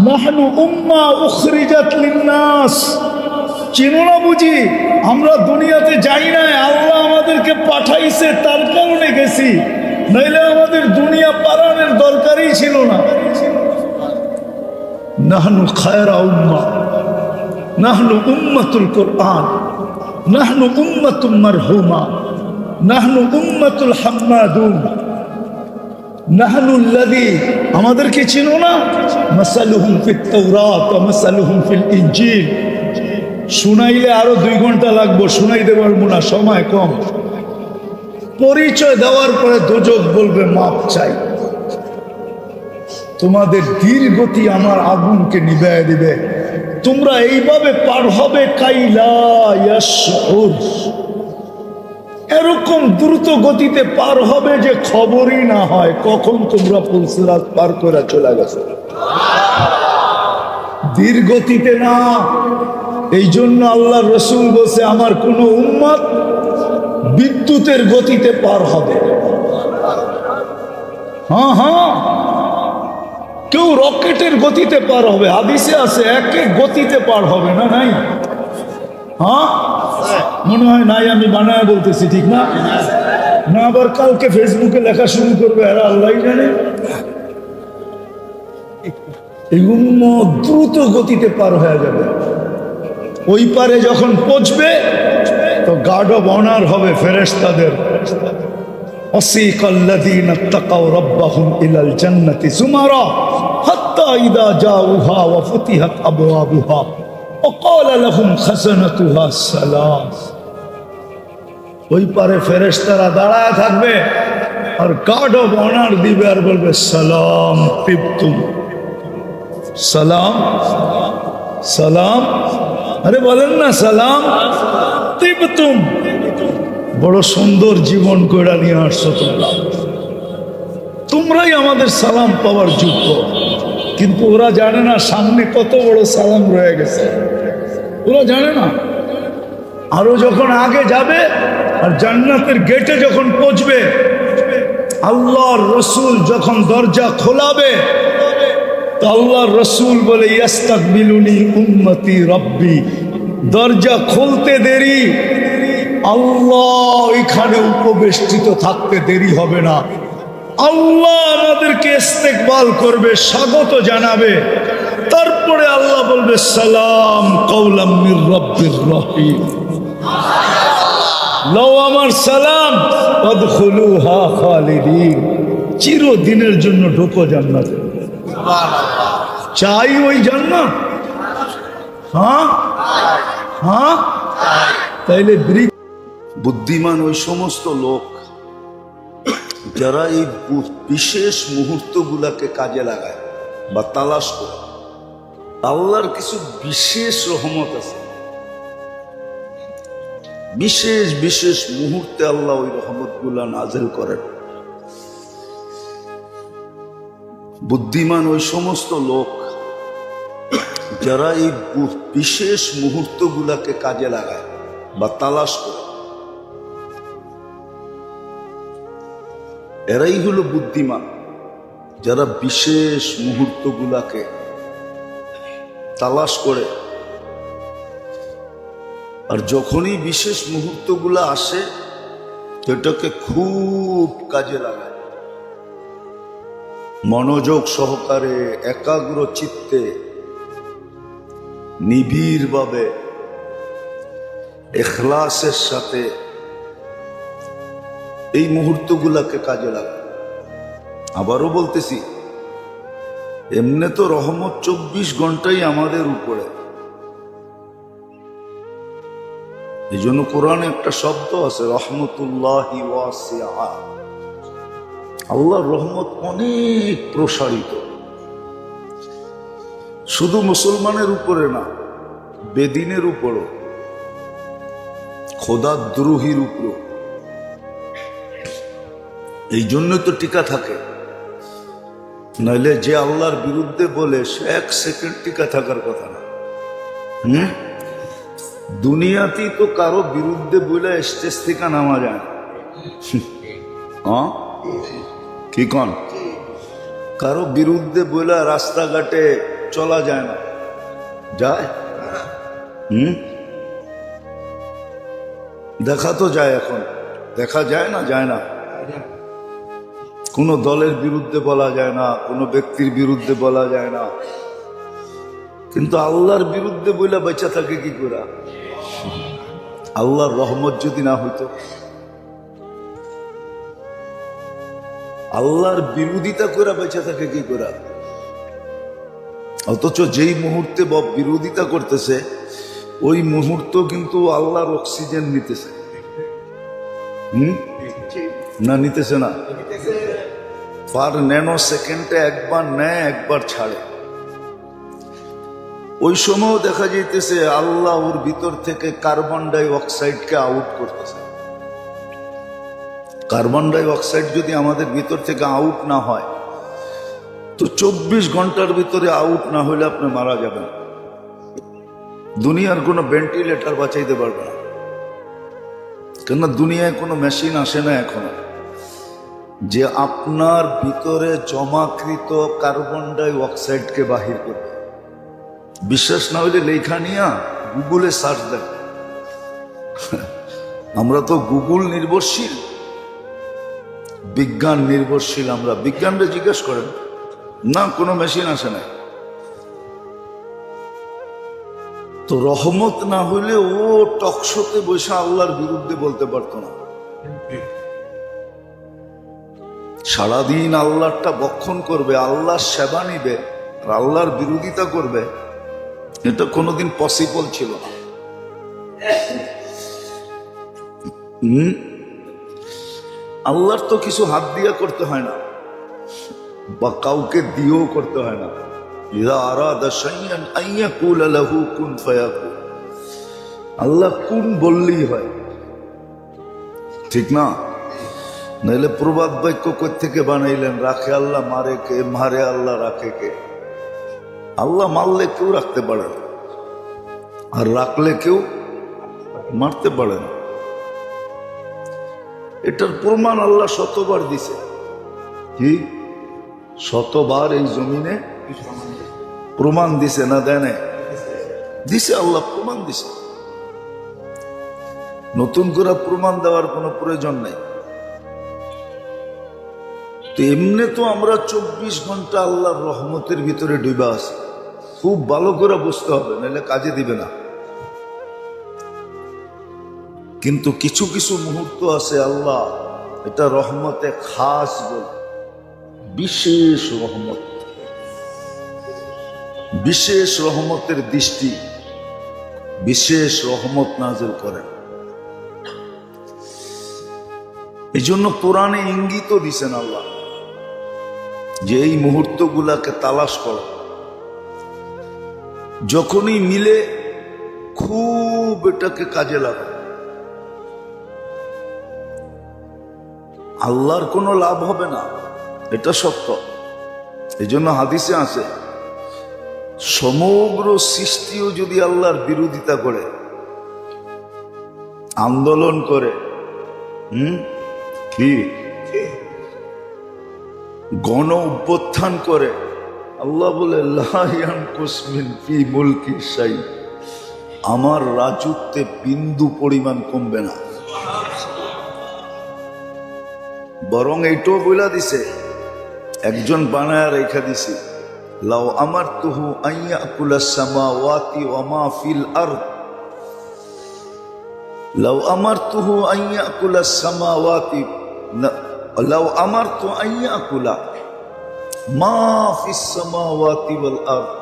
নাহনু উম্মাহ উখরিজাত লিন্নাস। চিনো না বুঝি? আমরা দুনিয়াতে যাই নাই, আল্লাহ আমাদেরকে পাঠাইছে, তার কারণে গেছি, নইলে আমাদের দুনিয়া পালানোর দরকারই ছিল না। নাহনু খায়রা উম্মাহ, নাহনু উম্মাতুল কুরআন, নাহনু উম্মাতুম মারহুমা, নাহনু উম্মাতুল হাম্মাদুন, নাহনুল্লাযী, আমাদেরকে চিনো না? মাসালুহুম ফিত তাওরাত ওয়া মাসালুহুম ফিল ইনজিল। শুনাইলে আরো 2 ঘন্টা লাগবে, শুনাইতে পারবো না, সময় কম। পরিচয় দেওয়ার পরে দোজখ বলবে, মাপ চাই। তোমাদের ধীরগতি আমার আগুনকে নিভাইয়া দিবে। তোমরা এইভাবে পার হবে, কাইলা ইয়াশউর, এরকম দ্রুত গতিতে পার হবে যে খবরই না হয় কখন তোমরা পুলসিরাত পার করে চলে গেছে। ধীর গতিতে না। এই জন্য আল্লাহ রসুল বলছে, আমার কোন উম্মত বিদ্যুতের গতিতে পার হবে। হ্যাঁ হ্যাঁ, কেউ রকেটের গতিতে পার হবে, হাদিসে আছে, এক এক গতিতে পার হবে না। নাই? হ্যাঁ মনে হয় নাই, আমি বানায় বলতেছি, ঠিক না? না আবার কালকে ফেসবুকে লেখা শুরু করবে, এরা আল্লাহ জানে। এই উম্মত দ্রুত গতিতে পার হয়ে যাবে। ওই পারে যখন পৌঁছবে তো গার্ড অব অনার হবে ফেরেশতাদের। ওয়াসিকাল্লাযীনা তাকাউ রাব্বাহুম ইলাল জান্নাতি যুমারা হাত্তা ইযা জাউহা ওয়া ফুতিহাত আবওয়াবুহা ওয়া ক্বালা লাহুম খাযানাতুহা সালাম। ওই পারে ফেরেশতারা দাঁড়ায় থাকবে আর গার্ড অব অনার দিবে আর বলবে, সালাম তিবতুম, সালাম সালাম। আরে বলেন না, সালাম তিবতুম, বড় সুন্দর জীবন কইরা নিয়ে আসছো তোমরা, তোমরাই আমাদের সালাম পাওয়ার যোগ্য। কিন্তু ওরা জানে না সামনে কত বড় সালাম রয়ে গেছে, ওরা জানে না। আরো যখন আগে যাবে আর জান্নাতের গেটে যখন পৌঁছবে, আল্লাহর রসুল যখন দরজা খোলাবে তো আল্লাহর রসুল বলে, ইয়াস্তাকবিলুনি উম্মতি রব্বি। দরজা খুলতে দেরি, আল্লাহ এখানে উপবেষ্টিত থাকতে দেরি হবে না। আল্লাহ আমাদেরকে ইস্তেকবাল করবে, স্বাগত জানাবে। তারপরে আল্লাহ বলবে সালাম কওলাম মির রাব্বির রহিম। লও আমার সালাম আদখুলুহা খালিদিন, চিরদিনের জন্য ঢোকো জান্নাতে। চাই ওই জান্নাত? হ্যাঁ হ্যাঁ, তাইলে বুদ্ধিমান ওই সমস্ত লোক যারা এই বিশেষ মুহূর্তগুলাকে কাজে লাগায় বা তালাশ করে। আল্লাহর কিছু বিশেষ রহমত আছে, বিশেষ বিশেষ মুহূর্তে আল্লাহ ওই রহমতগুলা নাযিল করেন। বুদ্ধিমান ওই সমস্ত লোক যারা এই বিশেষ মুহূর্তগুলাকে কাজে লাগায় বা তালাশ করে। এরাই হলো বুদ্ধিমান, যারা বিশেষ মুহূর্তগুলাকে তালাশ করে। আর যখনই বিশেষ মুহূর্তগুলা আসে এটাকে খুব কাজে লাগায়, মনোযোগ সহকারে একাগ্র চিত্তে নিবিড়ভাবে ইখলাসের সাথে এই মুহূর্তগুলাকে কাজে লাগায়। আবারও বলতেছি, এমনি তো রহমত 24 ঘন্টাই আমাদের উপরে। এই জন্য কোরআনে একটা শব্দ আছে রহমতুল্লাহি ওয়াসিআ, আল্লাহর রহমত অনেক প্রসারিত। শুধু মুসলমানের উপরে না, বেদিনের উপরও, খোদাদ্রোহীর উপরও। এই জন্য তো টিকা থাকে, নাইলে যে আল্লাহর বিরুদ্ধে বলে সে 1 সেকেন্ড টিকা থাকার কথা না। দুনিয়াতেই তো কারো বিরুদ্ধে বলে স্টেজ থেকে নামা যায়। কি কন? কারো বিরুদ্ধে বলে রাস্তাঘাটে চলা যায় না, যায়? দেখা তো যায়, এখন দেখা যায় না? যায় না। কোনো দলের বিরুদ্ধে বলা যায় না, কোনো ব্যক্তির বিরুদ্ধে বলা যায় না, কিন্তু আল্লাহর বিরুদ্ধে বইলা বেঁচে থাকে কি করে? আল্লাহর রহমত যদি না হইতো, আল্লাহর বিরোধিতা করে বেঁচে থাকে কি করে? অথচ যেই মুহূর্তে বিরোধিতা করতেছে ওই মুহূর্ত কিন্তু আল্লাহর অক্সিজেন নিতেছে। না নিতেছে না? পার ন্যানো সেকেন্ডে একবার নেয়, একবার ছাড়ে। ওই সময়ও দেখা যাইতেছে আল্লাহ ওর ভিতর থেকে কার্বন ডাই অক্সাইডকে আউট করতেছে। কার্বন ডাই অক্সাইড যদি আমাদের ভিতর থেকে আউট না হয় তো 24 ঘন্টার ভিতরে আউট না হলে আপনি মারা যাবেন। দুনিয়ার কোনো ভেন্টিলেটর বাঁচাইতে পারবে না, কেননা দুনিয়ায় কোনো মেশিন আসে না এখনো যে আপনার ভিতরে জমাকৃত কার্বন ডাই অক্সাইডকে বাহির করবে। বিশ্বাস না হইলে লেখা নিয়া গুগলে সার্চ দেন। আমরা তো গুগল নির্ভরশীল, বিজ্ঞান নির্ভরশীল। আমরা বিজ্ঞানকে জিজ্ঞেস করেন না, কোনো মেশিন আসে না। তো রহমত না হইলে ও টকশোতে বসে আল্লাহর বিরুদ্ধে বলতে পারতো না। সারাদিন আল্লাহটা বক্ষণ করবে, আল্লাহর সেবা নিবে আর আল্লাহর বিরোধিতা করবে, এটা কোনোদিন পসিবল ছিল না। আল্লাহর তো কিছু হাত দিয়া করতে হয় না বা কাউকে দিয়েও করতে হয় না। ইযা আরাদা শাইআন আন ইয়াকুলা লাহু কুন ফায়াকুন, আল্লাহ কুন বললেই হয়, ঠিক না? নাইলে প্রবাদ বাক্য কই থেকে বানাইলেন? রাখে আল্লাহ, মারে কে? মারে আল্লাহ, রাখে কে? আল্লাহ মারলে কেউ রাখতে পারে না, আর রাখলে কেউ মারতে পারে না। এটার প্রমাণ আল্লাহ শতবার দিছে। কি শতবার এই জমিনে প্রমাণ দিছে না? দেয় নাই? দিছে, আল্লাহ প্রমাণ দিছে। নতুন করে প্রমাণ দেওয়ার কোনো প্রয়োজন নাই। তো এমনি তো আমরা 24 ঘন্টা আল্লাহর রহমতের ভিতরে ডুবা আছি। খুব ভালো করে বুঝতে হবে, নাহলে কাজে দিবে না। কিন্তু কিছু কিছু মুহূর্ত আছে আল্লাহ এটা রহমতে খাস বলে, বিশেষ রহমত, বিশেষ রহমতের দৃষ্টি, বিশেষ রহমত নাজিল করেন। এই জন্য কোরআনে ইঙ্গিতও দিছেন আল্লাহ যে এই মুহূর্তগুলাকে তালাশ করো, যখনই মিলে খুব এটাকে কাজে লাগো। আল্লাহর কোনো লাভ হবে না, এটা সত্য। এই জন্য হাদিসে আছে সমগ্র সৃষ্টিও যদি আল্লাহর বিরোধিতা করে, আন্দোলন করে, কি গণ অভ্যুত্থান করে, আল্লাহ বলে লা ইয়ানকুস মিন ফি মুলকি শাই, আমার রাজত্বে বিন্দু পরিমাণ কমবে না। বরং এইটাও বইলা দিছে, একজন বানায় রেখা দিছে, লাউ আমারতুহু আইয়াকুলাস সামাওয়াতি ওয়া মা ফিল আরদ, লাউ আমারতুহু আইয়াকুলাস সামাওয়াতি, লাউ আমারতু আইয়াকুলা মা ফিস সামাওয়াতি ওয়াল আরদ,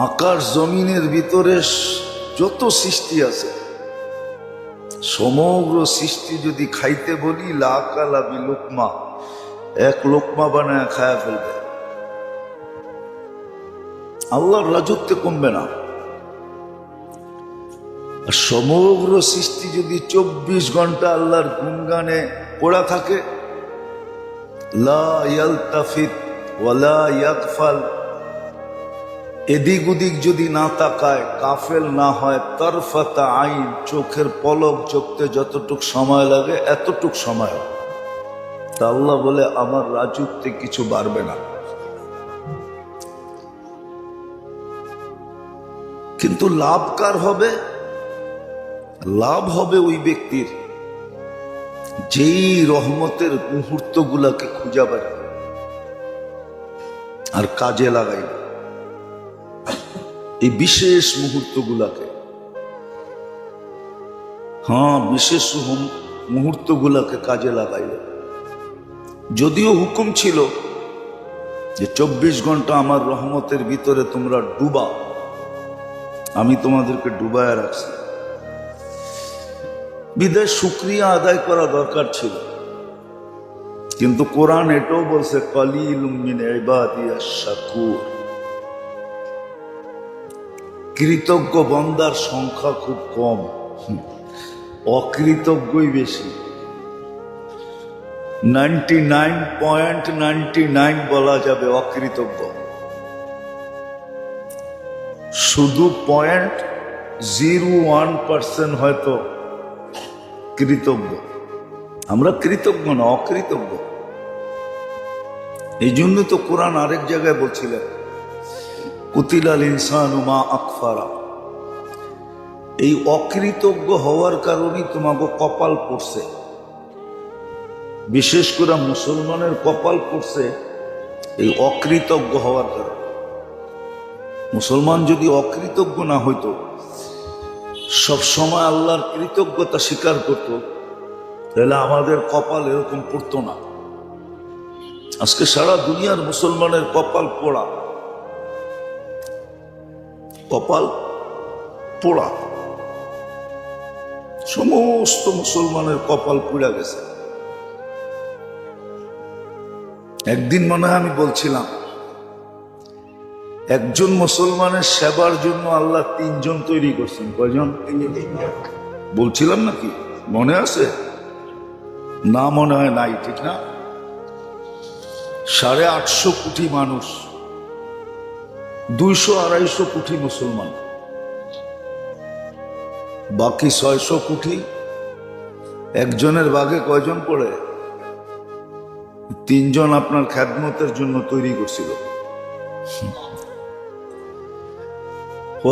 আকাশ জমিনের ভিতরে যত সৃষ্টি আছে সমগ্র সৃষ্টি যদি খাইতে বলি লাকালা বি লুকমা, এক লোকমা বানায় খায়া ফেলবে। আল্লাহর রাজত্বে কমবে না। আর সমগ্র সৃষ্টি যদি 24 ঘন্টা আল্লাহর গুণগানে পড়া থাকে, লা ইয়ালতাফিত ওয়ালা ইয়াগফাল, এদিক ওদিক যদি না তাকায়, কাফেল না হয়, তরফাতা আইন, চোখের পলক চোখতে যতটুক সময় লাগে এতটুক সময়, তা আল্লাহ বলে আমার রাজত্বে কিছু বাড়বে না। কিন্তু লাভ কার হবে? লাভ হবে ওই ব্যক্তির যেই রহমতের মুহূর্তগুলাকে খুঁজে বের আর কাজে লাগাইবে, এই বিশেষ মুহূর্তগুলাকে, বিশেষ মুহূর্তগুলাকে কাজে লাগাইবে। যদিও হুকুম ছিল যে 24 ঘন্টা আমার রহমতের ভিতরে তোমরা ডুবা, আমি তোমাদেরকে ডুবায় রাখছি, বিদায় শুকরিয়া আদায় করা দরকার ছিল। কিন্তু কোরআন এটাও বলছে কালিলুম মিন ইবাদিয়াশ শাকুর, কৃতজ্ঞ বান্দার সংখ্যা খুব কম, অকৃতজ্ঞই বেশি। 99.99 বলা যাবে অকৃতজ্ঞ, শুধু 0.01% হয়তো কৃতজ্ঞ। আমরা কৃতজ্ঞ না, অকৃতজ্ঞ। এই জন্য তো কোরআন আরেক জায়গায় বলছিলেন কুতিলাল ইনসানু মা আকফারা, এই অকৃতজ্ঞ হওয়ার কারণেই তোমাকে কপাল পড়ছে। বিশেষ করে মুসলমানের কপাল পড়ছে এই অকৃতজ্ঞ হওয়ার কারণে। মুসলমান যদি অকৃতজ্ঞ না হইতো, সব সময় আল্লাহর কৃতজ্ঞতা স্বীকার করত, তাহলে আমাদের কপাল এরকম পড়তো না। আজকে সারা দুনিয়ার মুসলমানের কপাল পোড়া, কপাল পোড়া, সমস্ত মুসলমানের কপাল পুড়া গেছে। একদিন মনে হয় আমি বলছিলাম, একজন মুসলমানের সেবার জন্য আল্লাহ 3 জন তৈরি করছেন। কয়জন বলছিলাম নাকি? মনে আছে না? মনে হয় নাই, ঠিক না? 850 কোটি মানুষ, 200-250 কোটি মুসলমান, বাকি 600 কোটি একজনের ভাগে কয়জন পড়ে? 3 জন আপনার খেদমতের জন্য তৈরি করছিল।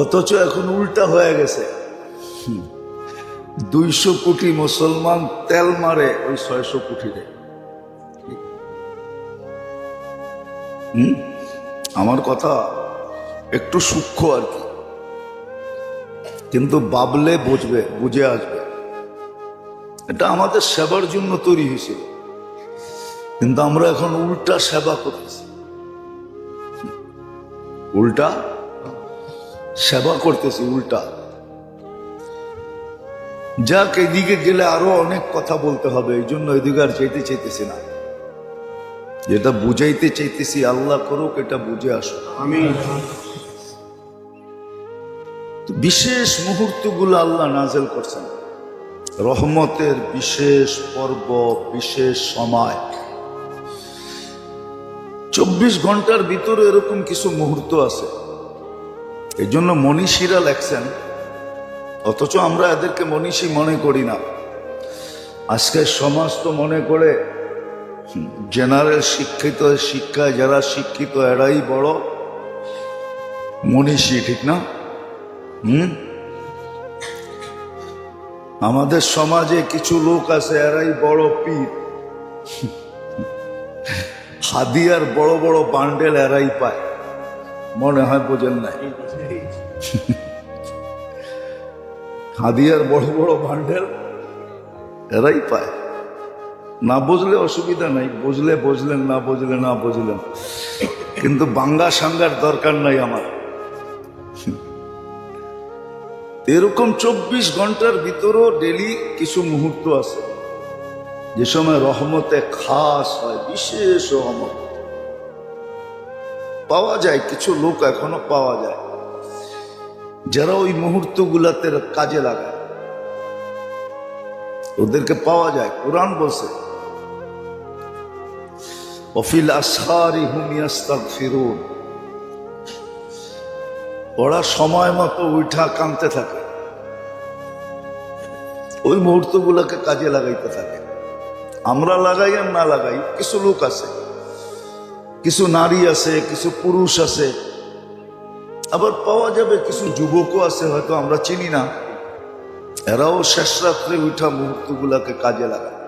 অথচ এখন উল্টা হয়ে গেছে, 200 কোটি মুসলমান তেল মারে ওই 600 কোটি রে। আমার কথা একটু সূক্ষ্ম আর কি, কিন্তু বাবলে বুঝবে, বুঝে আসবে। এটা আমাদের সেবার জন্য তৈরি হয়েছিল, কিন্তু আমরা এখন উল্টা সেবা করতেছি, উল্টা সেবা করতেছি, উল্টা। যাক, এদিকে গেলে আরো অনেক কথা বলতে হবে, এই জন্য এদিকে আর চাইতে চাইতেছি না। যেটা বুঝাইতে চাইতেছি আল্লাহ করুক এটা বুঝে আসুক। বিশেষ মুহূর্তগুলো আল্লাহ নাজেল করছেন, রহমতের বিশেষ পর্ব, বিশেষ সময়। 24 ঘন্টার ভিতরে এরকম কিছু মুহূর্ত আছে, এই জন্য মনীষীরা লেখছেন, অথচ আমরা এদেরকে মনীষী মনে করি না। আজকের সমাজ তো মনে করে জেনারেল শিক্ষিত, শিক্ষায় যারা শিক্ষিত এরাই বড় মনীষী, ঠিক না? আমাদের সমাজে কিছু লোক আছে এরাই বড় পীর, হাদিয়ার বড় বড় বান্ডেল এরাই পায়, মনে হয় বোঝেন নাই? হাদিয়ার বড় বড় বান্ডেল এরাই পায়। না বুঝলে অসুবিধা নাই, বুঝলে বুঝলেন, না বুঝলে না বুঝলেন, কিন্তু বাঙ্গা সাঙ্গার দরকার নাই আমার। এরকম 24 ঘন্টার ভিতরও ডেলি কিছু মুহূর্ত আছে যে সময় রহমতে খাস হয়, বিশেষ রহমত পাওয়া যায়। কিছু লোক এখনো পাওয়া যায় যারা ওই মুহূর্তগুলাতে কাজে লাগায়, ওদেরকে পাওয়া যায়। কোরআন বলছে ওয়াফিল আসহারি হুম ইস্তাগফিরুন, ওরা সময় মতো উঠা কাঁদতে থাকে, ওই মুহূর্তগুলোকে কাজে লাগাইতে থাকে। আমরা লাগাই আর না লাগাই, কিছু লোক আছে, কিছু নারী আছে, কিছু পুরুষ আছে, আবার পাওয়া যাবে কিছু যুবকও আছে, হয়তো আমরা চিনি না, এরাও শেষ রাত্রে উঠা মুহূর্তগুলোকে কাজে লাগায়।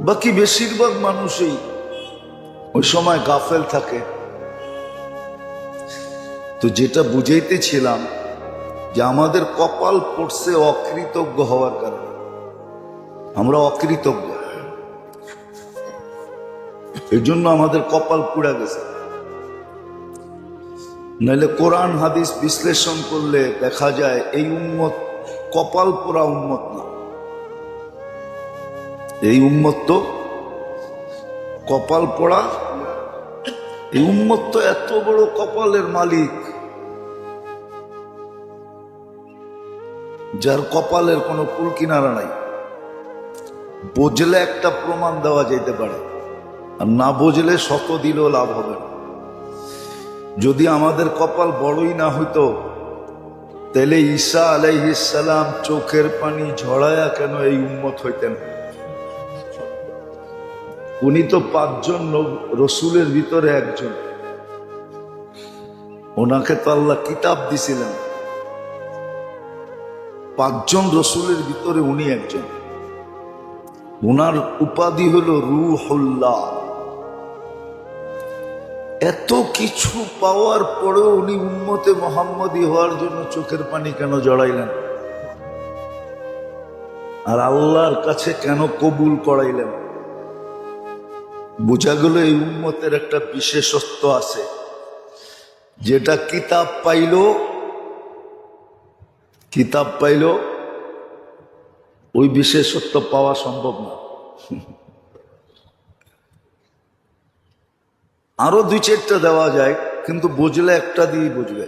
বাকি বেশিরভাগ মানুষই ওই সময় গাফেল থাকে। তো যেটা বুঝাইতেছিলাম যে আমাদের কপাল পড়ছে অকৃতজ্ঞ হওয়ার কারণে, আমরা অকৃতজ্ঞ, এই জন্য আমাদের কপাল পুড়া গেছে। নাহলে কোরআন হাদিস বিশ্লেষণ করলে দেখা যায় এই উম্মত কপাল পোড়া উম্মত না, এই উম্মত তো কপাল পোড়া। এই উম্মত তো এত বড় কপালের মালিক যার কপালের কোনো কুল কিনারা নাই। বুঝলে একটা প্রমাণ দেওয়া যেতে পারে, আর না বুঝলে শত দিলেও লাভ হবে না। যদি আমাদের কপাল বড়ই না হইতো তাহলে ঈসা আলাইহিস সালাম চোখের পানি ঝরায়া কেন এই উম্মত হইতেন? উনি তো 5 জন রসুলের ভিতরে একজন, ওনাকে তো আল্লাহ কিতাব দিছিলেন। 5 জন রসুলের ভিতরে উনি একজন। উনার উপাধি হলো রূহুল্লাহ। এত কিছু পাওয়ার পরেও উনি উম্মতে মুহাম্মদী হওয়ার জন্য চোখের পানি কেন জড়াইলেন? আর আল্লাহর কাছে কেন কবুল করাইলেন? বোঝা গেল এই উম্মতের একটা বিশেষত্ব আছে, যেটা কিতাব পাইল ওই বিশেষত্ব পাওয়া সম্ভব না। আরো 2-4টা দেওয়া যায়, কিন্তু বুঝলে একটা দিয়ে বুঝবে।